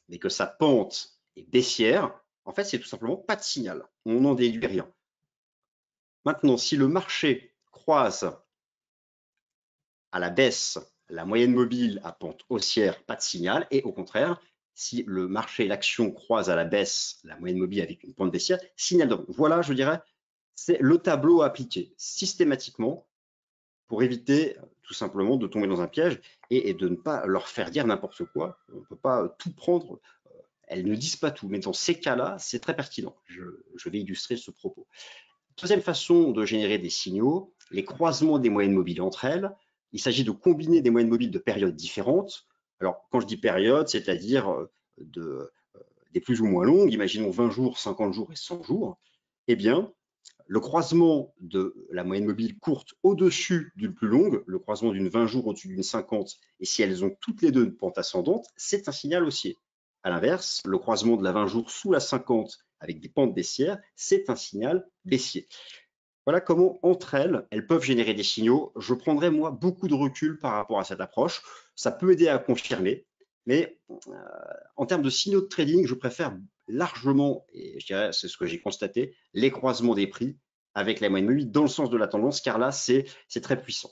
[SPEAKER 2] mais que sa pente est baissière, en fait, c'est tout simplement pas de signal. On n'en déduit rien. Maintenant, si le marché croise à la baisse la moyenne mobile à pente haussière, pas de signal. Et au contraire, si le marché, l'action croise à la baisse la moyenne mobile avec une pente baissière, signal de vente. Voilà, je dirais, c'est le tableau à appliquer systématiquement pour éviter tout simplement de tomber dans un piège et de ne pas leur faire dire n'importe quoi. On ne peut pas tout prendre. Elles ne disent pas tout, mais dans ces cas-là, c'est très pertinent. Je vais illustrer ce propos. Deuxième façon de générer des signaux, les croisements des moyennes mobiles entre elles. Il s'agit de combiner des moyennes mobiles de périodes différentes. Alors, quand je dis période, c'est-à-dire des plus ou moins longues, imaginons 20 jours, 50 jours et 100 jours, eh bien, le croisement de la moyenne mobile courte au-dessus d'une plus longue, le croisement d'une 20 jours au-dessus d'une 50, et si elles ont toutes les deux une pente ascendante, c'est un signal haussier. À l'inverse, le croisement de la 20 jours sous la 50 avec des pentes baissières, c'est un signal baissier. Voilà comment, entre elles peuvent générer des signaux. Je prendrai, moi, beaucoup de recul par rapport à cette approche. Ça peut aider à confirmer, mais en termes de signaux de trading, je préfère largement, et je dirais, c'est ce que j'ai constaté, les croisements des prix avec la moyenne mobile dans le sens de la tendance, car là, c'est très puissant.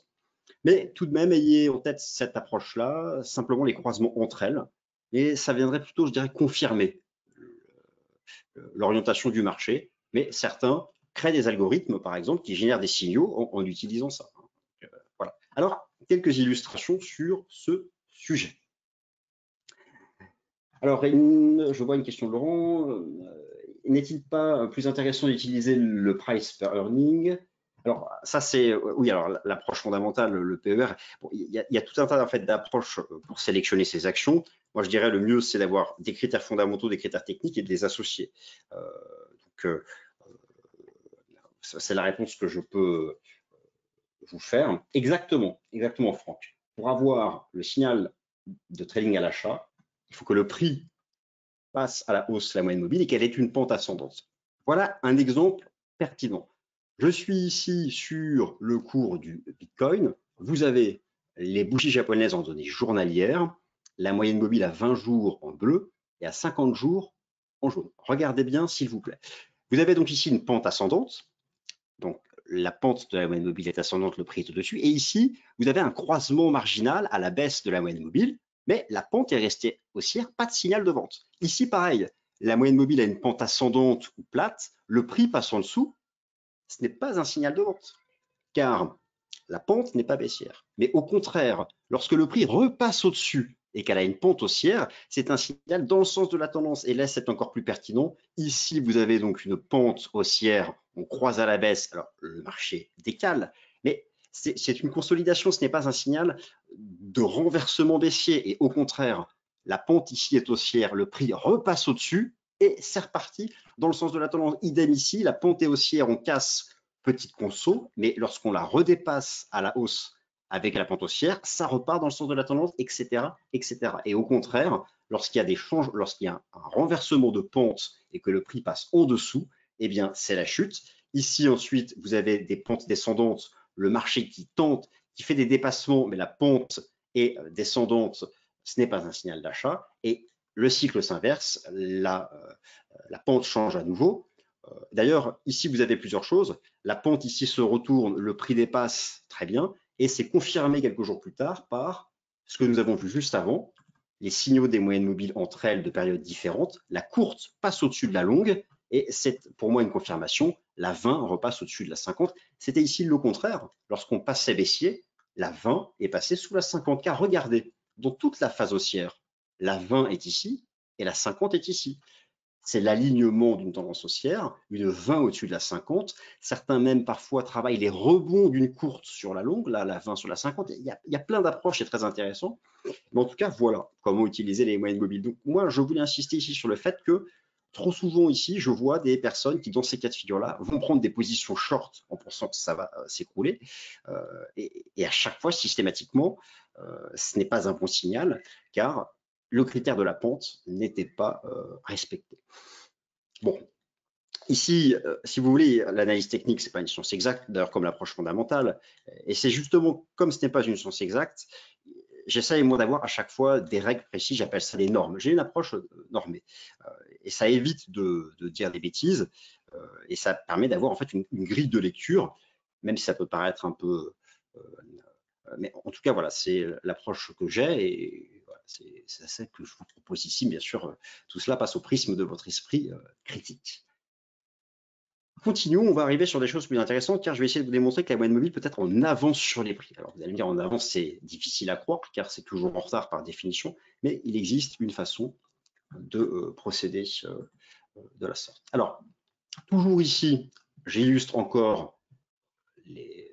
[SPEAKER 2] Mais tout de même, ayez en tête cette approche-là, simplement les croisements entre elles, et ça viendrait plutôt, je dirais, confirmer l'orientation du marché. Mais certains créent des algorithmes, par exemple, qui génèrent des signaux en utilisant ça. Voilà. Alors, quelques illustrations sur ce sujet. Alors, je vois une question de Laurent. N'est-il pas plus intéressant d'utiliser le price per earning? Alors, ça, c'est, oui, alors l'approche fondamentale, le PER, bon, il y a tout un tas en fait, d'approches pour sélectionner ces actions. Moi, je dirais le mieux, c'est d'avoir des critères fondamentaux, des critères techniques et de les associer. C'est la réponse que je peux vous faire. Exactement, Franck. Pour avoir le signal de trading à l'achat, il faut que le prix passe à la hausse la moyenne mobile et qu'elle ait une pente ascendante. Voilà un exemple pertinent. Je suis ici sur le cours du Bitcoin. Vous avez les bougies japonaises en données journalières, la moyenne mobile à 20 jours en bleu et à 50 jours en jaune. Regardez bien, s'il vous plaît. Vous avez donc ici une pente ascendante. Donc, la pente de la moyenne mobile est ascendante, le prix est au-dessus. Et ici, vous avez un croisement marginal à la baisse de la moyenne mobile, mais la pente est restée haussière, pas de signal de vente. Ici, pareil, la moyenne mobile a une pente ascendante ou plate, le prix passe en dessous, ce n'est pas un signal de vente, car la pente n'est pas baissière. Mais au contraire, lorsque le prix repasse au-dessus et qu'elle a une pente haussière, c'est un signal dans le sens de la tendance. Et là, c'est encore plus pertinent. Ici, vous avez donc une pente haussière, on croise à la baisse, alors le marché décale, mais c'est une consolidation, ce n'est pas un signal de renversement baissier. Et au contraire, la pente ici est haussière, le prix repasse au-dessus et c'est reparti dans le sens de la tendance. Idem ici, la pente est haussière, on casse petite conso, mais lorsqu'on la redépasse à la hausse avec la pente haussière, ça repart dans le sens de la tendance, etc., etc. Et au contraire, lorsqu'il y a des changements, lorsqu'il y a un renversement de pente et que le prix passe en dessous, eh bien, c'est la chute. Ici, ensuite, vous avez des pentes descendantes, le marché qui tente, qui fait des dépassements, mais la pente est descendante, ce n'est pas un signal d'achat. Et le cycle s'inverse, la pente change à nouveau. D'ailleurs, ici, vous avez plusieurs choses. La pente ici se retourne, le prix dépasse, très bien, et c'est confirmé quelques jours plus tard par ce que nous avons vu juste avant, les signaux des moyennes mobiles entre elles de périodes différentes. La courte passe au-dessus de la longue, et c'est pour moi une confirmation. La 20 repasse au-dessus de la 50. C'était ici le contraire. Lorsqu'on passait baissier, la 20 est passée sous la 50. Car regardez, dans toute la phase haussière, la 20 est ici et la 50 est ici. C'est l'alignement d'une tendance haussière, une 20 au-dessus de la 50. Certains même parfois travaillent les rebonds d'une courte sur la longue, là, la 20 sur la 50. Il y a plein d'approches, c'est très intéressant. Mais en tout cas, voilà comment utiliser les moyennes mobiles. Donc moi, je voulais insister ici sur le fait que trop souvent ici, je vois des personnes qui, dans ces cas de figure-là, vont prendre des positions short en pensant que ça va s'écrouler. Et à chaque fois, systématiquement, ce n'est pas un bon signal, car le critère de la pente n'était pas respecté. Bon, ici, si vous voulez, l'analyse technique, ce n'est pas une science exacte, d'ailleurs comme l'approche fondamentale, et c'est justement comme ce n'est pas une science exacte, j'essaie moi d'avoir à chaque fois des règles précises, j'appelle ça des normes. J'ai une approche normée, et ça évite de dire des bêtises, et ça permet d'avoir en fait une grille de lecture, même si ça peut paraître un peu... mais en tout cas, voilà, c'est l'approche que j'ai, et voilà, c'est ça que je vous propose ici. Bien sûr, tout cela passe au prisme de votre esprit critique. Continuons, on va arriver sur des choses plus intéressantes, car je vais essayer de vous démontrer que la moyenne mobile peut être en avance sur les prix. Alors vous allez me dire en avance, c'est difficile à croire, car c'est toujours en retard par définition, mais il existe une façon de procéder de la sorte. Alors, toujours ici, j'illustre encore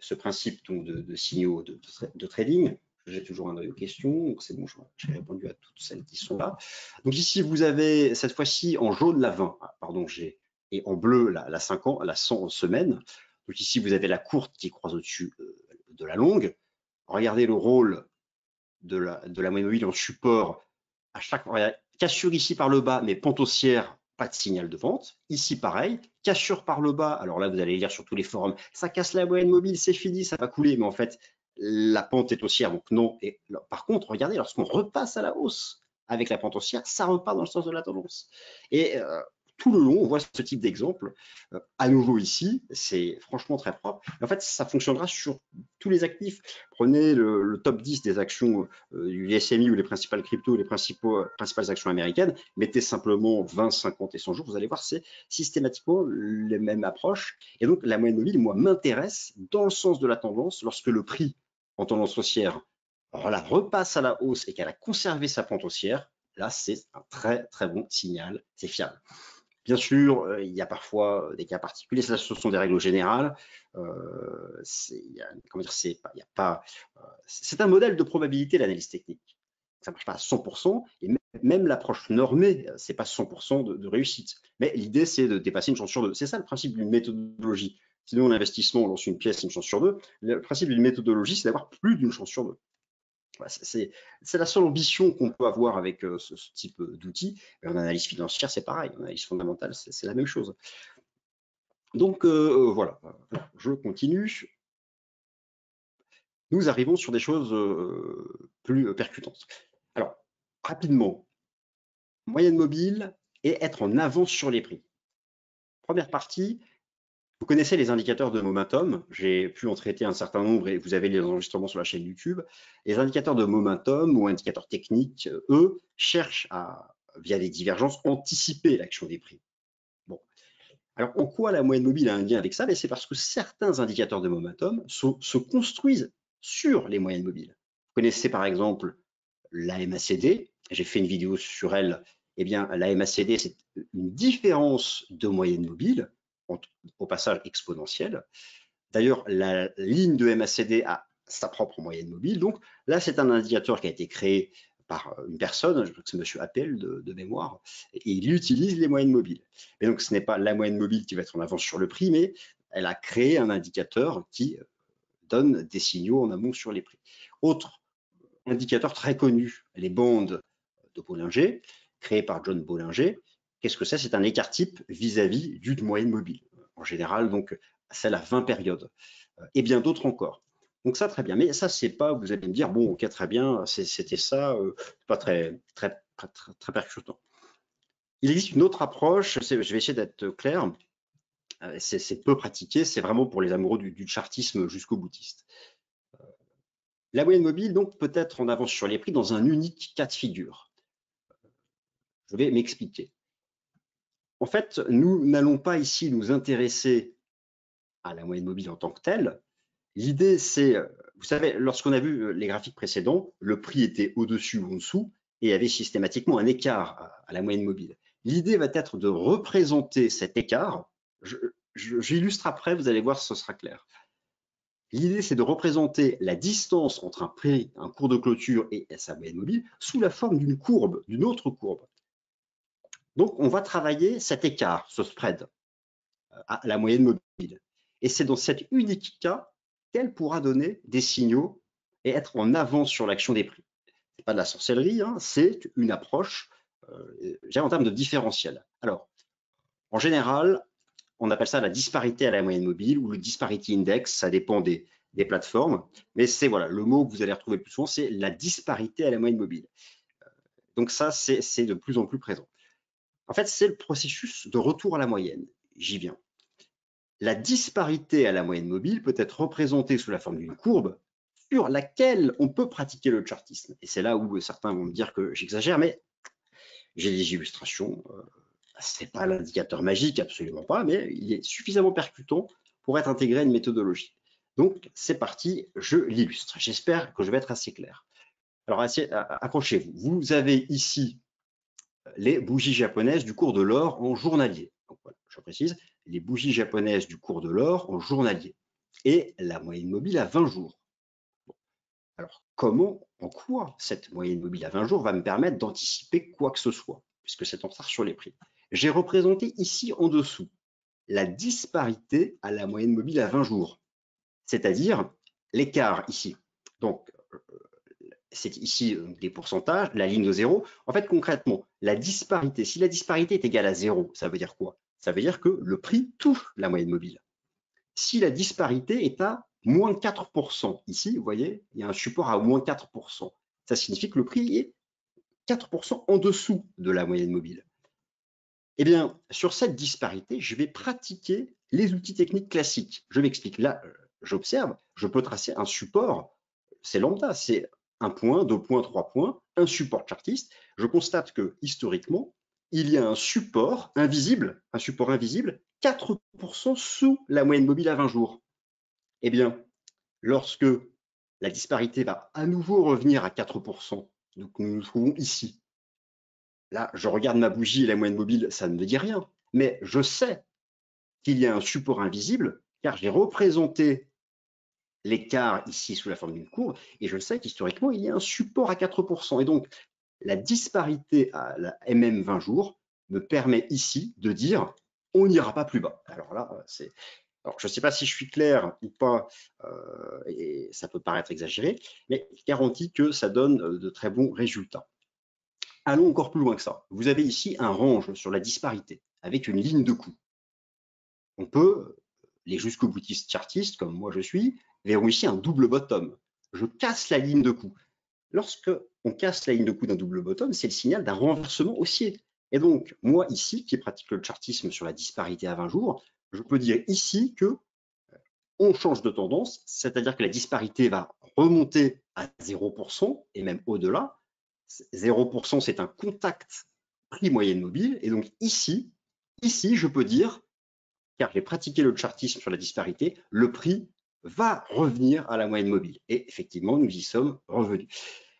[SPEAKER 2] ce principe donc, de signaux de trading. J'ai toujours un œil aux questions, donc c'est bon, j'ai répondu à toutes celles qui sont là. Donc ici, vous avez cette fois-ci en jaune la 20, pardon, et en bleu la 50, la 100 semaines. Donc ici, vous avez la courte qui croise au-dessus de la longue. Regardez le rôle de la moyenne mobile en support. À chaque cassure ici par le bas, mais pente haussière, pas de signal de vente. Ici, pareil, cassure par le bas. Alors là, vous allez lire sur tous les forums, ça casse la moyenne mobile, c'est fini, ça va couler. Mais en fait, la pente est haussière, donc non. Et là, par contre, regardez, lorsqu'on repasse à la hausse avec la pente haussière, ça repart dans le sens de la tendance. Et tout le long, on voit ce type d'exemple. À nouveau ici, c'est franchement très propre. En fait, ça fonctionnera sur tous les actifs. Prenez le top 10 des actions du SMI ou les principales cryptos, les principales actions américaines, mettez simplement 20, 50 et 100 jours, vous allez voir, c'est systématiquement les mêmes approches. Et donc, la moyenne mobile, moi, m'intéresse dans le sens de la tendance lorsque le prix en tendance haussière repasse à la hausse et qu'elle a conservé sa pente haussière. Là, c'est un très, très bon signal, c'est fiable. Bien sûr, il y a parfois des cas particuliers, ça, ce sont des règles générales. C'est un modèle de probabilité, l'analyse technique. Ça ne marche pas à 100%, et même l'approche normée, c'est pas 100% de réussite. Mais l'idée, c'est de dépasser une chance sur deux. C'est ça le principe d'une méthodologie. Sinon, l'investissement, on lance une pièce, une chance sur deux. Le principe d'une méthodologie, c'est d'avoir plus d'une chance sur deux. Voilà, c'est la seule ambition qu'on peut avoir avec ce type d'outils. En analyse financière, c'est pareil. En analyse fondamentale, c'est la même chose. Donc, voilà, je continue. Nous arrivons sur des choses plus percutantes. Alors, rapidement, moyenne mobile et être en avance sur les prix. Première partie, vous connaissez les indicateurs de momentum. J'ai pu en traiter un certain nombre et vous avez les enregistrements sur la chaîne YouTube. Les indicateurs de momentum ou indicateurs techniques, eux, cherchent à, via des divergences, anticiper l'action des prix. Bon. Alors, en quoi la moyenne mobile a un lien avec ça? C'est parce que certains indicateurs de momentum se construisent sur les moyennes mobiles. Vous connaissez par exemple la MACD. J'ai fait une vidéo sur elle. Eh bien, la MACD, c'est une différence de moyenne mobile, au passage exponentielle. D'ailleurs, la ligne de MACD a sa propre moyenne mobile. Donc là, c'est un indicateur qui a été créé par une personne, je crois que c'est M. Appel de mémoire, et il utilise les moyennes mobiles. Et donc, ce n'est pas la moyenne mobile qui va être en avance sur le prix, mais elle a créé un indicateur qui donne des signaux en amont sur les prix. Autre indicateur très connu, les bandes de Bollinger, créées par John Bollinger. Qu'est-ce que c'est? C'est un écart type vis-à-vis d'une moyenne mobile. En général, donc, celle à 20 périodes. Et bien d'autres encore. Donc ça, très bien. Mais ça, c'est pas, vous allez me dire, bon, ok, très bien, c'était ça, pas très percutant. Il existe une autre approche, je vais essayer d'être clair, c'est peu pratiqué, c'est vraiment pour les amoureux du chartisme jusqu'au boutiste. La moyenne mobile, donc, peut être en avance sur les prix dans un unique cas de figure. Je vais m'expliquer. En fait, nous n'allons pas ici nous intéresser à la moyenne mobile en tant que telle. L'idée, c'est, vous savez, lorsqu'on a vu les graphiques précédents, le prix était au-dessus ou en dessous et il y avait systématiquement un écart à la moyenne mobile. L'idée va être de représenter cet écart. J'illustre après, vous allez voir, ce sera clair. L'idée, c'est de représenter la distance entre un prix, un cours de clôture et sa moyenne mobile sous la forme d'une courbe, d'une autre courbe. Donc, on va travailler cet écart, ce spread, à la moyenne mobile. Et c'est dans cet unique cas qu'elle pourra donner des signaux et être en avance sur l'action des prix. Ce n'est pas de la sorcellerie, hein, c'est une approche en termes de différentiel. Alors, en général, on appelle ça la disparité à la moyenne mobile ou le disparity index, ça dépend des plateformes, mais c'est voilà, le mot que vous allez retrouver le plus souvent, c'est la disparité à la moyenne mobile. Donc ça, c'est de plus en plus présent. En fait, c'est le processus de retour à la moyenne. J'y viens. La disparité à la moyenne mobile peut être représentée sous la forme d'une courbe sur laquelle on peut pratiquer le chartisme. Et c'est là où certains vont me dire que j'exagère, mais j'ai des illustrations. Ce n'est pas l'indicateur magique, absolument pas, mais il est suffisamment percutant pour être intégré à une méthodologie. Donc, c'est parti, je l'illustre. J'espère que je vais être assez clair. Alors, accrochez-vous. Vous avez ici les bougies japonaises du cours de l'or en journalier. Donc, voilà, je précise, les bougies japonaises du cours de l'or en journalier et la moyenne mobile à 20 jours. Bon. Alors, en quoi cette moyenne mobile à 20 jours va me permettre d'anticiper quoi que ce soit, puisque c'est en retard sur les prix? J'ai représenté ici en dessous la disparité à la moyenne mobile à 20 jours, c'est-à-dire l'écart ici. Donc, c'est ici des pourcentages, la ligne de 0. En fait, concrètement, la disparité, si la disparité est égale à 0, ça veut dire quoi? Ça veut dire que le prix touche la moyenne mobile. Si la disparité est à moins 4%, ici, vous voyez, il y a un support à moins 4%. Ça signifie que le prix est 4% en dessous de la moyenne mobile. Eh bien, sur cette disparité, je vais pratiquer les outils techniques classiques. Je m'explique. Là, j'observe, je peux tracer un support, c'est lambda, c'est 1 point, 2 points, 3 points, un support chartiste. Je constate que historiquement, il y a un support invisible 4% sous la moyenne mobile à 20 jours. Eh bien, lorsque la disparité va à nouveau revenir à 4%, donc nous nous trouvons ici. Là, je regarde ma bougie et la moyenne mobile, ça ne me dit rien. Mais je sais qu'il y a un support invisible, car j'ai représenté l'écart ici sous la forme d'une courbe, et je sais qu'historiquement, il y a un support à 4%. Et donc, la disparité à la MM 20 jours me permet ici de dire on n'ira pas plus bas. Alors là, alors, je ne sais pas si je suis clair ou pas, et ça peut paraître exagéré, mais je garantis que ça donne de très bons résultats. Allons encore plus loin que ça. Vous avez ici un range sur la disparité avec une ligne de coût. On peut, les jusqu'au boutiste chartistes, comme moi je suis, verront ici un double bottom. Je casse la ligne de coût. Lorsque on casse la ligne de coût d'un double bottom, c'est le signal d'un renversement haussier. Et donc, moi ici, qui pratique le chartisme sur la disparité à 20 jours, je peux dire ici que on change de tendance, c'est-à-dire que la disparité va remonter à 0% et même au-delà. 0%, c'est un contact prix moyenne mobile. Et donc ici, je peux dire, car j'ai pratiqué le chartisme sur la disparité, le prix va revenir à la moyenne mobile. Et effectivement, nous y sommes revenus.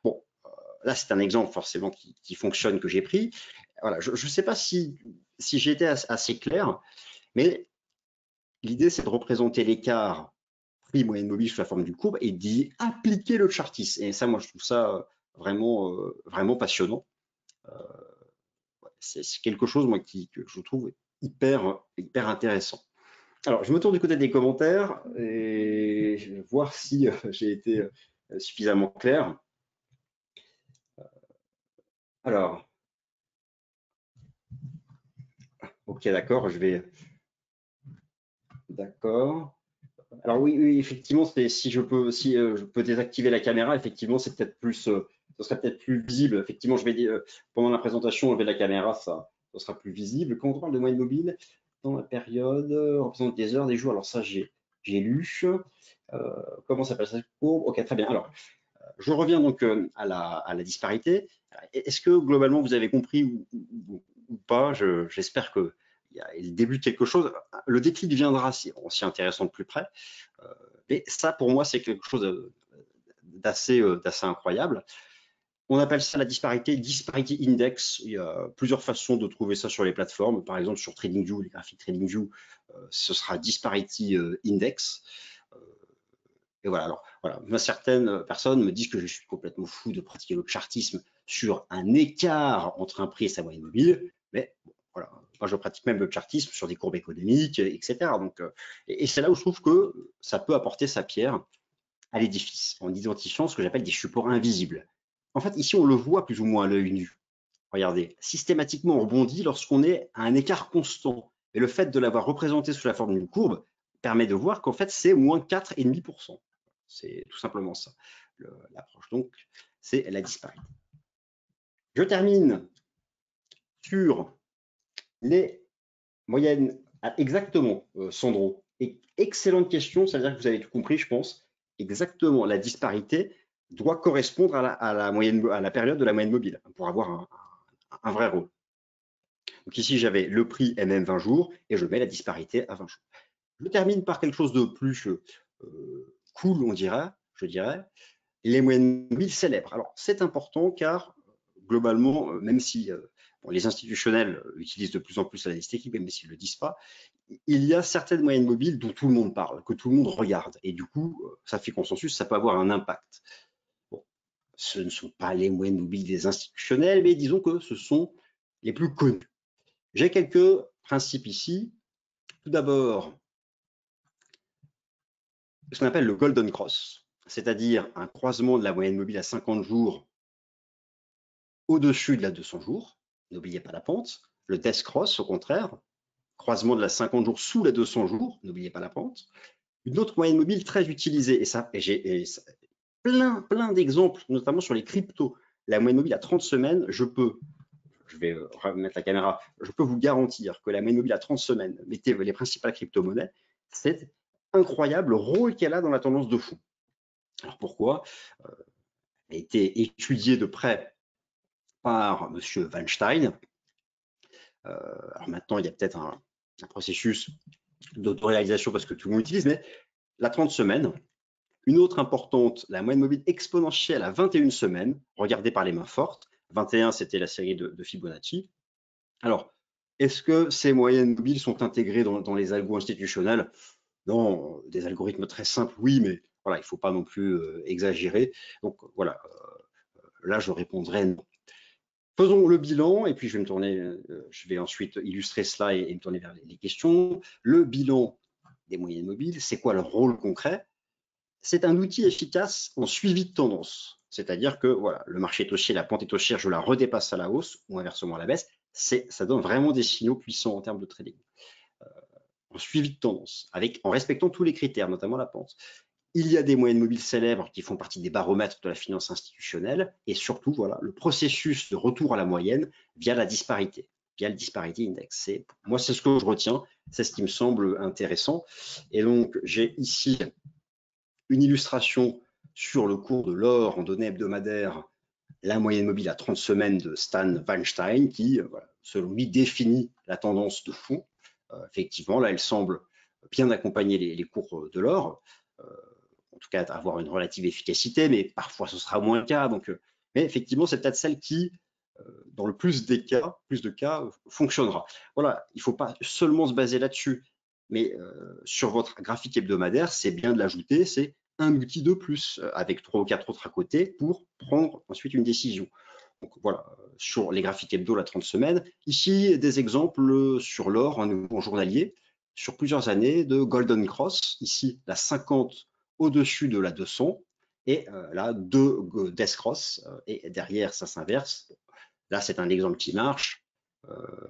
[SPEAKER 2] Bon, là, c'est un exemple forcément qui fonctionne que j'ai pris. Voilà, je ne sais pas si j'ai été assez clair, mais l'idée, c'est de représenter l'écart prix moyenne mobile sous la forme d'une courbe et d'y appliquer le chartisme. Et ça, moi, je trouve ça vraiment, vraiment passionnant. C'est quelque chose, moi, que je trouve hyper intéressant. Alors, je me tourne du côté des commentaires et je vais voir si j'ai été suffisamment clair. Alors, ok, d'accord, je vais. D'accord. Alors oui, effectivement, si je peux désactiver la caméra, effectivement, c'est peut-être plus, ce serait peut-être plus visible. Effectivement, je vais dire pendant la présentation, enlever la caméra, ça sera plus visible. Quand on parle de moyenne mobile dans la période, représente des heures, des jours. Alors ça, j'ai lu. Comment s'appelle cette courbe? Ok, très bien. Alors, je reviens donc à la disparité. Est-ce que globalement vous avez compris ou pas? J'espère que il débute quelque chose. Le déclic viendra si on s'y intéressant de plus près. Mais ça, pour moi, c'est quelque chose d'assez incroyable. On appelle ça la disparité, disparity index. Il y a plusieurs façons de trouver ça sur les plateformes. Par exemple, sur TradingView, les graphiques TradingView, ce sera disparity index. Et voilà, alors voilà, certaines personnes me disent que je suis complètement fou de pratiquer le chartisme sur un écart entre un prix et sa moyenne mobile, mais bon, voilà, moi je pratique même le chartisme sur des courbes économiques, etc. Donc, et c'est là où je trouve que ça peut apporter sa pierre à l'édifice, en identifiant ce que j'appelle des supports invisibles. En fait, ici, on le voit plus ou moins à l'œil nu. Regardez, systématiquement, on rebondit lorsqu'on est à un écart constant. Et le fait de l'avoir représenté sous la forme d'une courbe permet de voir qu'en fait, c'est moins 4,5%. C'est tout simplement ça, l'approche. Donc, c'est la disparité. Je termine sur les moyennes. Exactement, Sandro. Excellente question, c'est-à-dire que vous avez tout compris, je pense. Exactement, la disparité doit correspondre à la période de la moyenne mobile pour avoir un vrai rôle. Donc ici, j'avais le prix MM 20 jours et je mets la disparité à 20 jours. Je termine par quelque chose de plus cool, je dirais, les moyennes mobiles célèbres. Alors, c'est important car, globalement, même si les institutionnels utilisent de plus en plus l'analyse technique, même s'ils ne le disent pas, il y a certaines moyennes mobiles dont tout le monde parle, que tout le monde regarde. Et du coup, ça fait consensus, ça peut avoir un impact. Bon, ce ne sont pas les moyennes mobiles des institutionnels, mais disons que ce sont les plus connus. J'ai quelques principes ici. Tout d'abord, ce qu'on appelle le Golden Cross, c'est-à-dire un croisement de la moyenne mobile à 50 jours au-dessus de la 200 jours. N'oubliez pas la pente. Le Death Cross, au contraire, croisement de la 50 jours sous la 200 jours. N'oubliez pas la pente. Une autre moyenne mobile très utilisée, et j'ai plein d'exemples, notamment sur les cryptos. La moyenne mobile à 30 semaines, je peux je vais remettre la caméra, je peux vous garantir que la moyenne mobile à 30 semaines, mettez les principales crypto-monnaies, c'est incroyable le rôle qu'elle a dans la tendance de fond. Alors pourquoi? Elle a été étudiée de près par M. Weinstein. Alors maintenant, il y a peut-être un processus d'autoréalisation parce que tout le monde utilise, mais la 30 semaines, une autre importante, la moyenne mobile exponentielle à 21 semaines, regardée par les mains fortes. 21, c'était la série de Fibonacci. Alors, est-ce que ces moyennes mobiles sont intégrées dans les algos institutionnels? Non, des algorithmes très simples, oui, mais voilà, il ne faut pas non plus exagérer. Donc voilà, là, je répondrai non. Faisons le bilan, et puis je vais me tourner, je vais ensuite illustrer cela et me tourner vers les questions. Le bilan des moyennes mobiles, c'est quoi leur rôle concret? C'est un outil efficace en suivi de tendance. C'est-à-dire que voilà, le marché est haussier, la pente est haussière, je la redépasse à la hausse ou inversement à la baisse. Ça donne vraiment des signaux puissants en termes de trading. En suivi de tendance, en respectant tous les critères, notamment la pente. Il y a des moyennes mobiles célèbres qui font partie des baromètres de la finance institutionnelle et surtout, voilà, le processus de retour à la moyenne via la disparité, via le Disparity Index. Moi, c'est ce que je retiens, c'est ce qui me semble intéressant. Et donc, j'ai ici une illustration sur le cours de l'or en données hebdomadaires, la moyenne mobile à 30 semaines de Stan Weinstein qui, voilà, selon lui, définit la tendance de fond. Effectivement, là, elle semble bien accompagner les cours de l'or. En tout cas avoir une relative efficacité, mais parfois ce sera moins le cas. Donc, mais effectivement, c'est peut-être celle qui, dans le plus de cas, fonctionnera. Voilà, il ne faut pas seulement se baser là-dessus, mais sur votre graphique hebdomadaire, c'est bien de l'ajouter, c'est un outil de plus avec 3 ou 4 autres à côté pour prendre ensuite une décision. Donc voilà, sur les graphiques hebdo, la 30 semaines. Ici, des exemples sur l'or en mouvement journalier sur plusieurs années de Golden Cross. Ici, la 50 au-dessus de la 200 et là, 2 Death Cross et derrière, ça s'inverse. Là, c'est un exemple qui marche.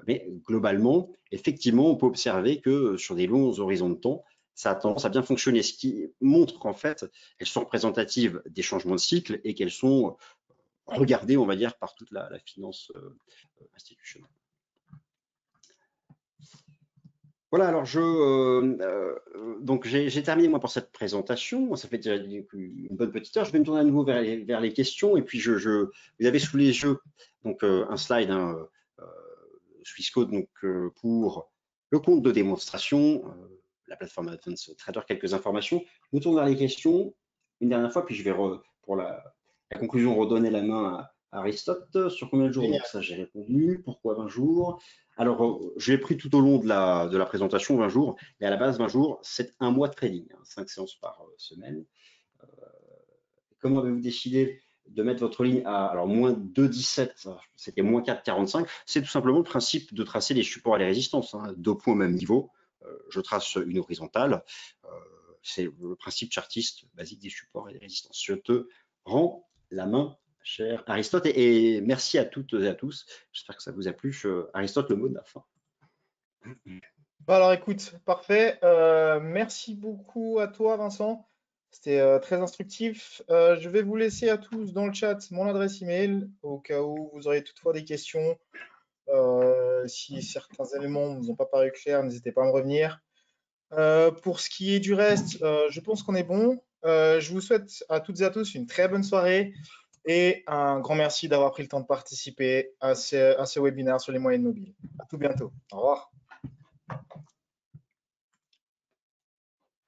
[SPEAKER 2] Mais globalement, effectivement, on peut observer que sur des longs horizons de temps, ça a tendance à bien fonctionner, ce qui montre qu'en fait, elles sont représentatives des changements de cycle et qu'elles sont regardées, on va dire, par toute la finance institutionnelle. Voilà, alors donc j'ai terminé moi pour cette présentation. Ça fait déjà une bonne petite heure. Je vais me tourner à nouveau vers les questions. Et puis vous avez sous les yeux donc un slide Swissquote donc pour le compte de démonstration, la plateforme Advanced Trader, quelques informations. Je me tourne vers les questions une dernière fois, puis je vais pour la conclusion redonner la main à Aristote. Sur combien de jours? Donc ça j'ai répondu. Pourquoi 20 jours? Alors, je l'ai pris tout au long de la présentation, 20 jours. Et à la base, 20 jours, c'est un mois de trading, 5 séances par semaine. Comment avez-vous décidé de mettre votre ligne à alors moins 2,17, c'était moins 4,45? C'est tout simplement le principe de tracer les supports et les résistances. 2 points au même niveau. Je trace une horizontale. C'est le principe chartiste basique des supports et des résistances. Je te rends la main, cher Aristote, et merci à toutes et à tous. J'espère que ça vous a plu. Aristote, le mot de la fin.
[SPEAKER 1] Alors écoute, parfait. Merci beaucoup à toi, Vincent. C'était très instructif. Je vais vous laisser à tous dans le chat mon adresse email au cas où vous aurez toutefois des questions. Si certains éléments ne vous ont pas paru clairs, n'hésitez pas à me revenir. Pour ce qui est du reste, je pense qu'on est bon. Je vous souhaite à toutes et à tous une très bonne soirée et un grand merci d'avoir pris le temps de participer à ce webinaire sur les moyennes mobiles. À tout bientôt. Au revoir.